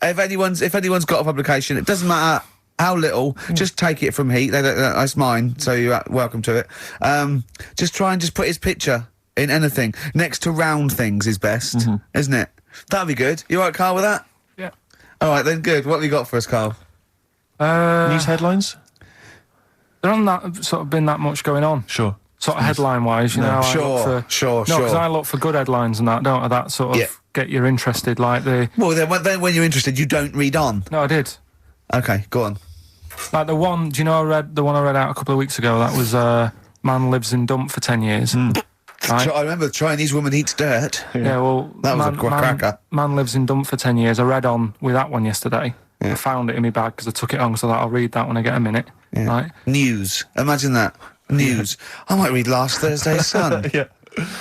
If anyone's got a publication, it doesn't matter how little, just take it from Heat. That's mine, so you're welcome to it. Just try and just put his picture in anything. Next to round things is best, isn't it? That'd be good. You all right, Carl, with that? Yeah. All right, then, good. What have you got for us, Carl? News headlines? There hasn't sort of been that much going on. Sure. Sort of headline-wise, you know. Sure. No, because I look for good headlines and that, don't I? That sort of get you interested, like the... Well, then when you're interested, you don't read on. No, I did. Okay, go on. Like the one, do you know, the one I read out a couple of weeks ago, that was man lives in dump for 10 years. Right? I remember the Chinese woman eats dirt. Yeah, well... That was a cracker. Man lives in dump for 10 years. I read on with that one yesterday. Yeah. I found it in my bag because I took it on, so that I'll read that when I get a minute. Yeah. Right? News. Imagine that. News. I might read last Thursday's Sun. Yeah.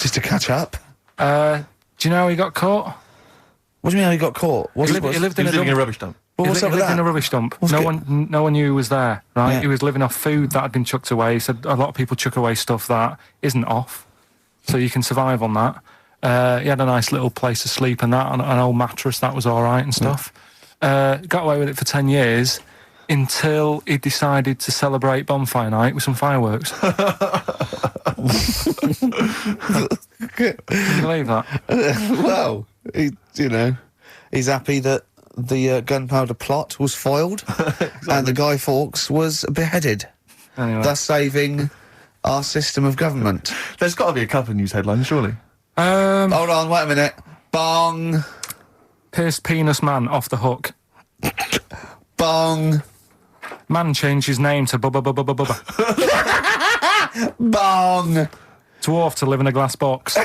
Just to catch up. Do you know how he got caught? What do you mean how he got caught? He lived in a dump. rubbish dump. Well, what's he up with lived in that? a rubbish dump. What's No good? one knew he was there, right? Yeah. He was living off food that had been chucked away. He said a lot of people chuck away stuff that isn't off, so you can survive on that. He had a nice little place to sleep and that, on an old mattress, that was all right and stuff. Got away with it for 10 years until he decided to celebrate bonfire night with some fireworks. Can you believe that? Well, he's happy that the gunpowder plot was foiled and the Guy Fawkes was beheaded, Anyway. thus saving our system of government. There's got to be a couple of news headlines, surely. Hold on, wait a minute. Bong. Pierced penis man off the hook. Bong. Man changed his name to Bubba Bubba Bubba Bubba. Bong. Dwarf to live in a glass box.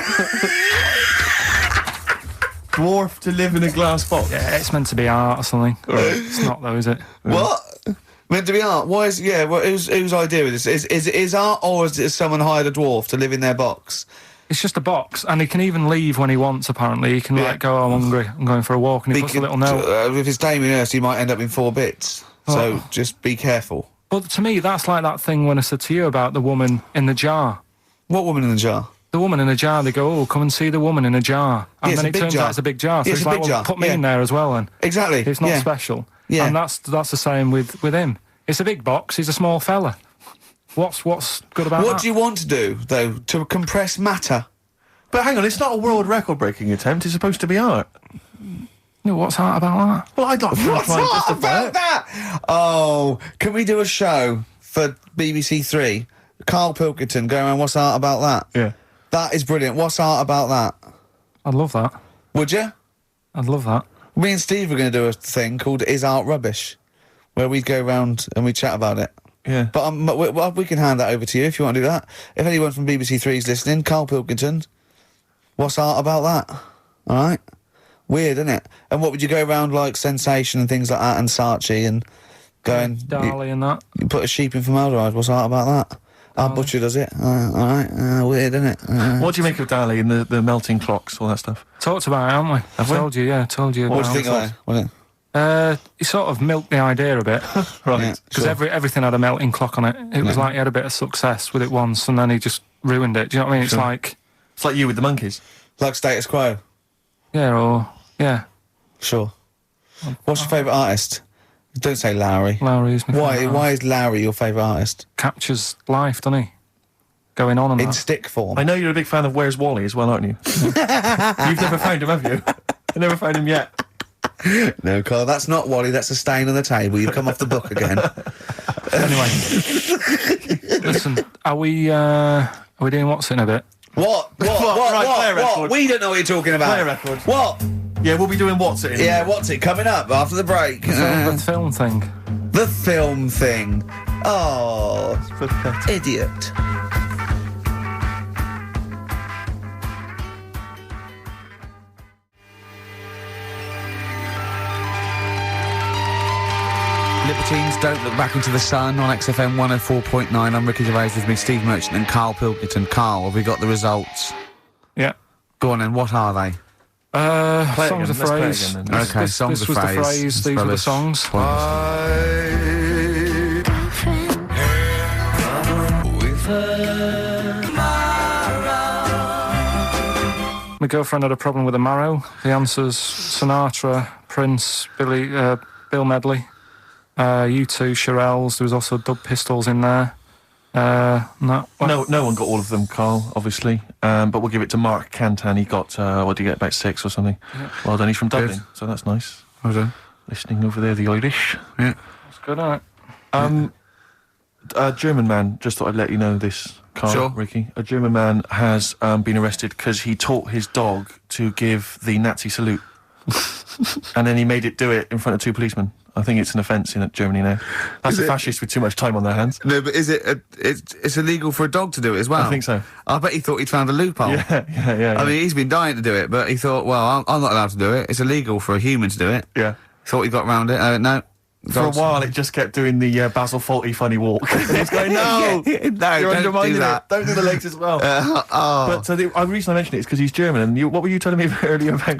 Dwarf to live in a glass box. Yeah, it's meant to be art or something. It's not though, is it? What? Meant to be art? Why is... Yeah, well, whose idea is this? Is it art, or is it someone hired a dwarf to live in their box? It's just a box, and he can even leave when he wants, apparently. He can, go, oh, I'm hungry, I'm going for a walk, and he puts a little note. If it's Damien Hirst, he might end up in 4 bits. So just be careful. But to me, that's like that thing when I said to you about the woman in the jar. What woman in the jar? The woman in a jar, they go, oh, come and see the woman in a jar. And Yeah, then it's it a big turns jar. out it's a big jar. So Yeah, it's it's a like, big jar. put me Yeah. in there as well then. Exactly. It's not Yeah. special. Yeah. And that's the same with him. It's a big box, he's a small fella. What's good about that? What do you want to do, though? To compress matter? But hang on, it's not a world record-breaking attempt. It's supposed to be art. You know, what's art about that? Well, I don't know. What's art about that? Oh, can we do a show for BBC Three? Karl Pilkington going around, what's art about that? Yeah. That is brilliant. What's art about that? I'd love that. Would you? I'd love that. Me and Steve are going to do a thing called Is Art Rubbish, where we go round and we chat about it. Yeah. But we can hand that over to you if you want to do that. If anyone from BBC Three is listening, Karl Pilkington, what's art about that? All right? Weird, isn't it? And what would you go around like Sensation and things like that and Saatchi and going... Darley and that. You put a sheep in formaldehyde, what's art about that? Our butcher does it. All right, weird, isn't it? What do you make of Dali and the melting clocks, all that stuff? Talked about it, haven't we? Have we? Told you. What do you think of that? He sort of milked the idea a bit. Right. Yeah. Because Sure. everything had a melting clock on it. It was like he had a bit of success with it once, and then he just ruined it. Do you know what I mean? It's Sure. like, It's like you with the monkeys. Like status quo. yeah. Sure. What's your favourite artist? Don't say Lowry. Lowry is my Why? favourite. Why is Lowry your favourite artist? Captures life, doesn't he? Going on and In that. stick form. I know you're a big fan of Where's Wally as well, aren't you? You've never found him, have you? You've never found him yet. No, Carl, that's not Wally. That's a stain on the table. You've come off the book again. Anyway, listen, are we doing what's in a bit? What? Right, play a record. We don't know what you're talking about. Play a record. What? Yeah, we'll be doing what's it in? Yeah, what's it? Coming up after the break. The film thing. The film thing. Oh, Pathetic. idiot. Libertines, Don't Look Back Into the Sun on XFM 104.9. I'm Ricky Gervais, with me Steve Merchant and Karl Pilkington. Karl, have we got the results? Yeah. Go on then, what are they? Play it Songs again, of let's play it phrase. again then. Okay, songs this of was phrase. the phrase, these were the songs. My girlfriend had a problem with a marrow. The answer's Sinatra, Prince, Bill Medley, U2, Shirelles. There was also Dub Pistols in there. No one got all of them, Carl, obviously. But we'll give it to Mark Cantan. He got, what did he get, about 6 or something? Yeah. Well done, he's from Dublin, Good. so that's nice. Well done. Listening over there, the Irish. Yeah. It's good, isn't it? A German man, just thought I'd let you know this, Carl, Sure. Ricky. A German man has been arrested because he taught his dog to give the Nazi salute. And then he made it do it in front of 2 policemen. I think it's an offence in Germany now. That's a fascist with too much time on their hands. No, but is it? It's illegal for a dog to do it as well. I think so. I bet he thought he'd found a loophole. Yeah. I mean, he's been dying to do it, but he thought, well, I'm not allowed to do it. It's illegal for a human to do it. yeah. Thought he got round it. No. For a while, it just kept doing the Basil Fawlty funny walk. And he's going, no, no, you're don't undermining do that. it. Don't do the legs as well. Oh. But the reason I mentioned it is because he's German. And what were you telling me earlier about?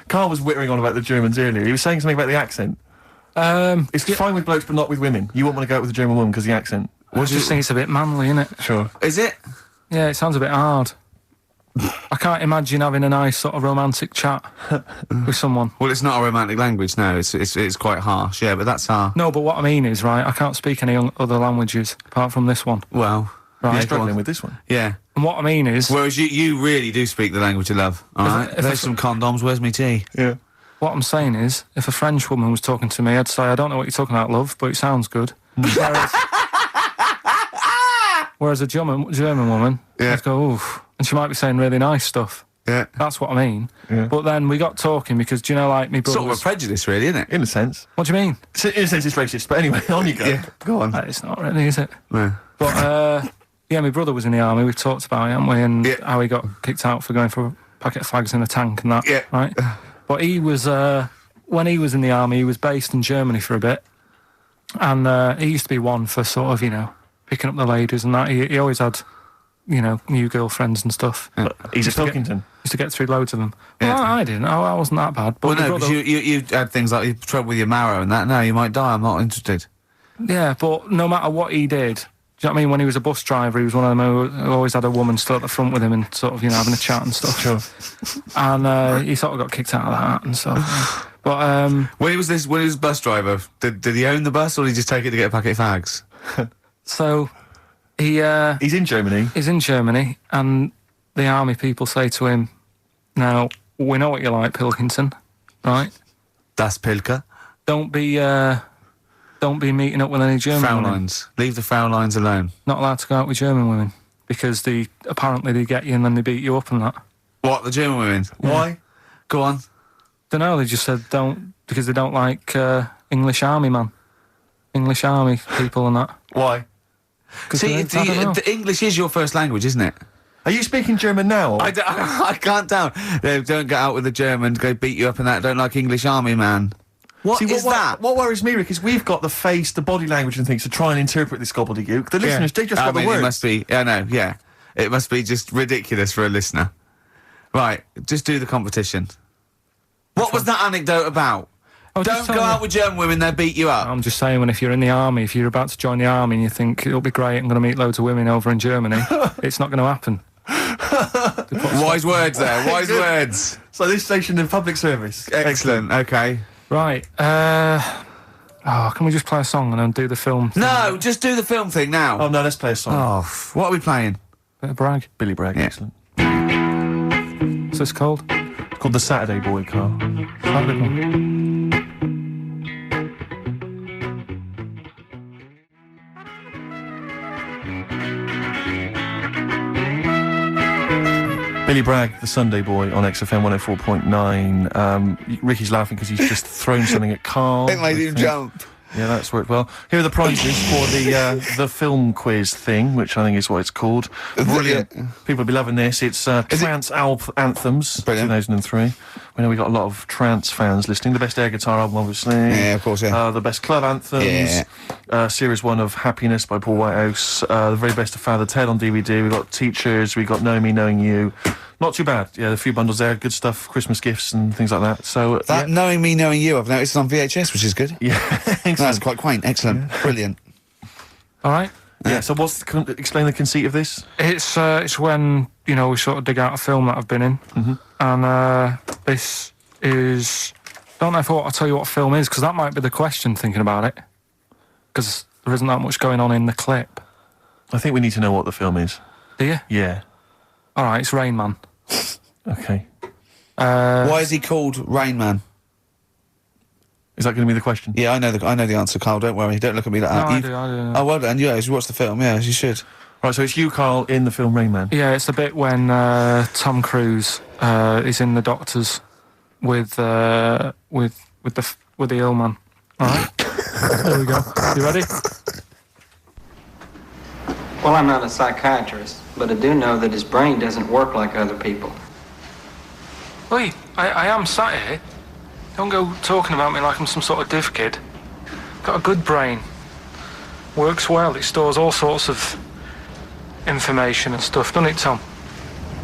Carl was whittering on about the Germans earlier. He was saying something about the accent. It's fine with blokes, but not with women. You won't want to go out with a German woman because the accent. I just think it's a bit manly, innit? Sure. Is it? Yeah, it sounds a bit hard. I can't imagine having a nice sort of romantic chat with someone. Well, it's not a romantic language. No, it's quite harsh. Yeah, but that's our. No, but what I mean is, right, I can't speak any other languages apart from this one. Well, Right. You're yeah, go struggling on. with this one. Yeah. And what I mean is, Whereas you really do speak the language of love. All right. if There's some condoms. Where's me tea? Yeah. what I'm saying is, if a French woman was talking to me, I'd say, I don't know what you're talking about, love, but it sounds good. Whereas a German woman, Yeah. I'd go, oof. And she might be saying really nice stuff. Yeah. That's what I mean. Yeah. But then we got talking because, do you know, like, me brother Sort of a was... prejudice, really, isn't it? In a sense. What do you mean? In a sense, it's racist. But anyway, on you go. Yeah. Go on. It's not really, is it? No. But, yeah, my brother was in the army. We've talked about it, haven't we? And Yeah. how he got kicked out for going for a packet of fags in a tank and that. Yeah. Right? But he was, when he was in the army, he was based in Germany for a bit. And he used to be one for sort of, you know, picking up the ladies and that. He always had, you know, new girlfriends and stuff. He's a Used to get- Pilkington. Used to get through loads of them. Yeah. Well, I didn't. I wasn't that bad. But Well, my no, brother- because you had things like you trouble with your marrow and that. No, you might die. I'm not interested. Yeah, but no matter what he did, do you know what I mean? When he was a bus driver, he was one of them who always had a woman still at the front with him and sort of, you know, having a chat and stuff. Sure. And he sort of got kicked out of that and stuff. But When he was bus driver, did he own the bus or did he just take it to get a packet of fags? so he He's in Germany. is in Germany, and the army people say to him, "Now we know what you like, Pilkington, right? Das Pilker. Don't be meeting up with any German women. Fraulines. Leave the Fraulines alone. Not allowed to go out with German women because apparently they get you and then they beat you up and that. What, the German women? Why? Go on. Don't know. They just said don't because they don't like English army people and that. Why? 'Cause See, I don't know. the English is your first language, isn't it? Are you speaking German now? Or? I can't tell. They don't get out with the Germans, go beat you up and that. Don't like English army, man. What is that? What worries me, Rick, is we've got the face, the body language and things to try and interpret this gobbledygook. The listeners, they just got the It words. must be. Yeah, no, yeah. It must be just ridiculous for a listener. Right, just do the competition. What was that anecdote about? I was just Don't go telling you- out with German women, they'll beat you up. I'm just saying, when if you're in the army, if you're about to join the army and you think it'll be great, I'm going to meet loads of women over in Germany, it's not going to happen. Wise words there, wise words. So this station in public service. Excellent, okay. Right. Can we just play a song and then do the film thing? No, just do the film thing now. Oh no, let's play a song. Oh, what are we playing? Bit of brag. Billy Bragg, Yeah. excellent. What's this called? It's called The Saturday Boy, Carl. Billy Bragg, The Sunday Boy on XFM 104.9. Ricky's laughing because he's just thrown something at Carl. It made him jump. Yeah, that's worked well. Here are the prizes for the film quiz thing, which I think is what it's called. Brilliant. People will be loving this. It's Trance Anthems, Brilliant. 2003. We know we got a lot of trance fans listening. The best air guitar album, obviously. Yeah, of course, yeah. The best club anthems. Yeah. Series 1 of Happiness by Paul Whitehouse. The very best of Father Ted on DVD. We got Teachers. We got Knowing Me, Knowing You. Not too bad. Yeah, a few bundles there. Good stuff. Christmas gifts and things like that. So That yeah. Knowing Me, Knowing You, I've noticed on VHS, which is good. Yeah, That's quite quaint. Excellent. Brilliant. All right. Yeah. So explain the conceit of this? It's when, you know, we sort of dig out a film that I've been in. Mm-hmm. And this is... don't know if I'll tell you what film is, because that might be the question, thinking about it. Because there isn't that much going on in the clip. I think we need to know what the film is. Do you? Yeah. All right, it's Rain Man. Okay. Why is he called Rain Man? Is that going to be the question? Yeah, I know the answer, Carl. Don't worry. Don't look at me like No, that. I You've- do. Oh, well done. Yeah, you watched the film. Yeah, you should. Right, so it's you, Carl, in the film Rain Man. Yeah, it's the bit when Tom Cruise is in the doctors with the ill man. All right, there we go. You ready? Well, I'm not a psychiatrist, but I do know that his brain doesn't work like other people. Wait, I am sat here. Don't go talking about me like I'm some sort of div kid. Got a good brain. Works well. It stores all sorts of information and stuff, doesn't it, Tom?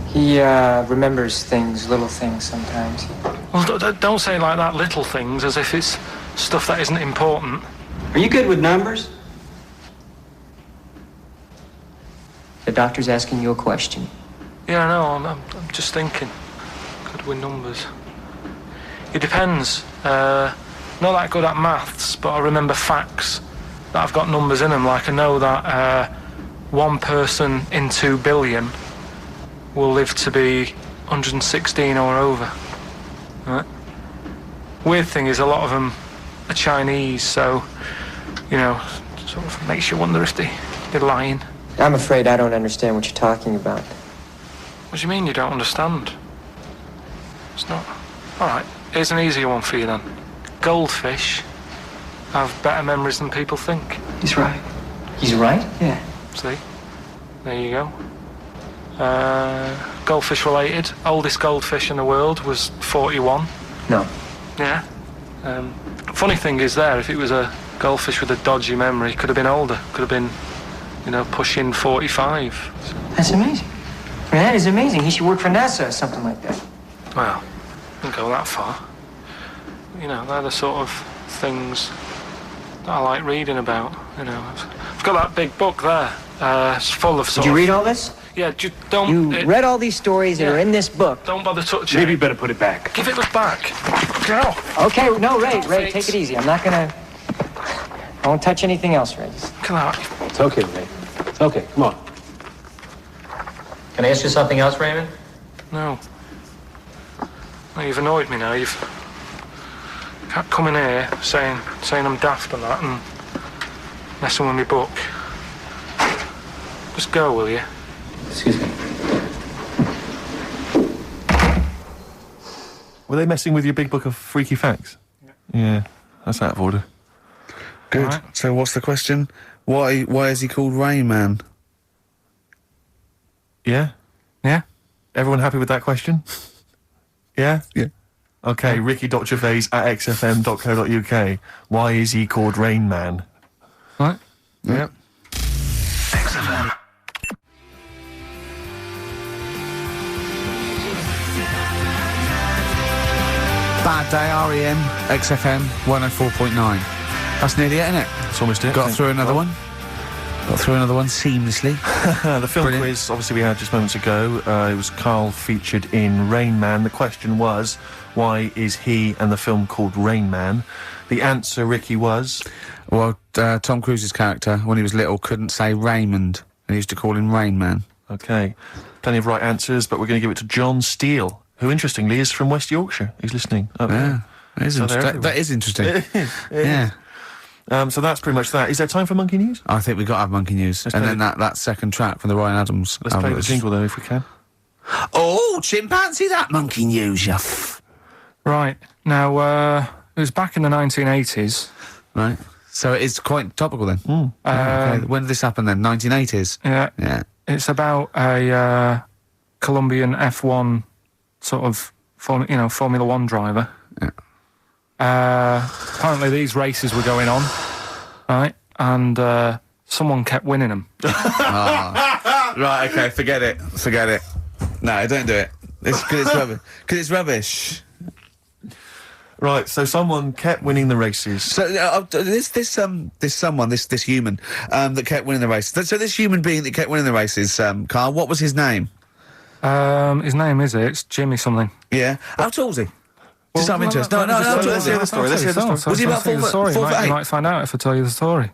He remembers things, little things sometimes. Well, don't say like that, little things, as if it's stuff that isn't important. Are you good with numbers? The doctor's asking you a question. Yeah, no, I'm just thinking. Good with numbers. It depends. Not that good at maths, but I remember facts that have got numbers in them. Like I know that one person in 2 billion will live to be 116 or over. Right? Weird thing is a lot of them are Chinese, so, you know, sort of makes you wonder if they're lying. I'm afraid I don't understand what you're talking about. What do you mean you don't understand? It's not... Alright, here's an easier one for you then. Goldfish have better memories than people think. He's right. He's right? Yeah. See? There you go. Goldfish related. Oldest goldfish in the world was 41. No. Yeah. Funny thing is there, if it was a goldfish with a dodgy memory, could have been older. Could have been, you know, pushing 45. That's amazing. I mean, that is amazing. He should work for NASA or something like that. Well, don't go that far. You know, they're the sort of things that I like reading about. You know, I've got that big book there. It's full of sort Did you of... read all this? Yeah, don't... You read all these stories that are in this book. Don't bother touching Maybe it. you better put it back. Give it back. Get off. Okay, no, Ray, Thanks. take it easy. I'm not gonna... I won't touch anything else, Ray. Look at that. It's okay, Ray. It's okay. Come on. Can I ask you something else, Raymond? No. No, you've annoyed me now. You've... Can't come in here saying I'm daft and that and messing with my book. Just go, will you? Excuse me. Were they messing with your big book of freaky facts? Yeah, that's out of order. Good. Alright. So what's the question? Why is he called Rain Man? Yeah? Yeah? Everyone happy with that question? Yeah? Yeah. Okay, ricky.gervais@xfm.co.uk. Why is he called Rain Man? Right? Yeah. Bad Day, REM, XFM, 104.9. That's nearly it, isn't it? It's almost it. Got through another one. Got through another one seamlessly. The film Brilliant. quiz, obviously, we had just moments ago. It was Karl featured in Rain Man. The question was, why is he and the film called Rain Man? The answer, Ricky, was... Well, Tom Cruise's character, when he was little, couldn't say Raymond, and he used to call him Rain Man. Okay. Plenty of right answers, but we're going to give it to John Steele, who, interestingly, is from West Yorkshire. He's listening. Up Yeah, that is, So they're that is interesting. It is. Yeah. So that's pretty much that. Is there time for Monkey News? I think we've got to have Monkey News. Let's And play then that second track from the Ryan Adams Let's album play the was- jingle, though, if we can. Oh, chimpanzee, that Monkey News, you Right. Now, it was back in the 1980s. Right. So it is quite topical then. Okay. When did this happen then? 1980s? Yeah. Yeah. It's about a Colombian F1 sort of, Formula One driver. Yeah. Apparently these races were going on, right? And someone kept winning them. Right, okay, forget it. Forget it. No, don't do it. It's because it's rubbish. Because it's rubbish. Right, so someone kept winning the races. So this human that kept winning the races. So this human being that kept winning the races, Carl, what was his name? His name it's Jimmy something. Yeah. How tall was he? Just out of interest. No, how tall let's was he? hear the story. Let's hear the story. Was he about 4 foot You 8? might find out if I tell you the story.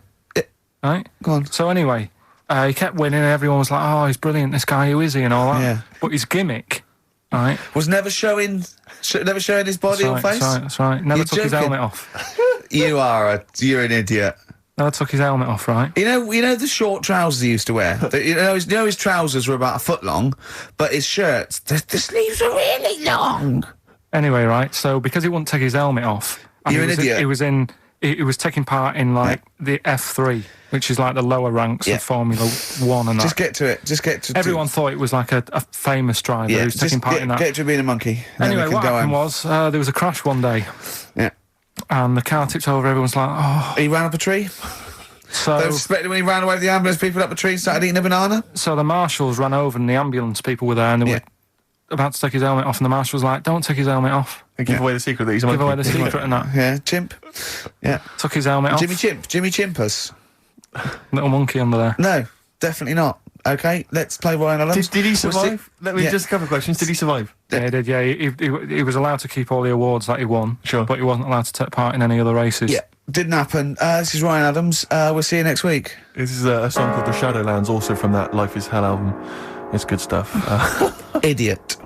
Right? Go on. So anyway, he kept winning and everyone was like, oh, he's brilliant, this guy, who is he, and all that. Yeah. But his gimmick, right? Was never showing his body or face? That's right. Never You're took his joking. helmet off. You're an idiot. Never took his helmet off, right? You know the short trousers he used to wear? His trousers were about a foot long, but his shirts, the sleeves were really long. Anyway, right, so because he wouldn't take his helmet off... and You're an idiot. He was taking part in, the F3, which is like the lower ranks Yeah. of Formula 1 and Just that. get to it. Just get to Everyone thought it was like a famous driver who was taking part in that. Get to being a monkey. and then Anyway, we can what go happened home. was there was a crash one day, Yeah. and the car tipped over. Everyone's like, "Oh!" He ran up a tree. So, They suspected when he ran away with the ambulance people up a tree and started eating a banana. so the marshals ran over, and the ambulance people were there, and they Yeah. were about to take his helmet off, and the marshal was like, "Don't take his helmet off. And give Yeah. away the secret that he's a Give monkey. away the secret." And that Yeah, chimp. Yeah. took his helmet off. Jimmy Chimpus. Little monkey under there. No, definitely not. Okay, let's play Ryan Adams. Did he We'll see- survive? Let me Yeah. just a couple of questions. Did he survive? Yeah, he did. Yeah, he was allowed to keep all the awards that he won. Sure. But he wasn't allowed to take part in any other races. Yeah, didn't happen. This is Ryan Adams. We'll see you next week. This is a song called The Shadowlands, also from that Life is Hell album. It's good stuff. Idiot.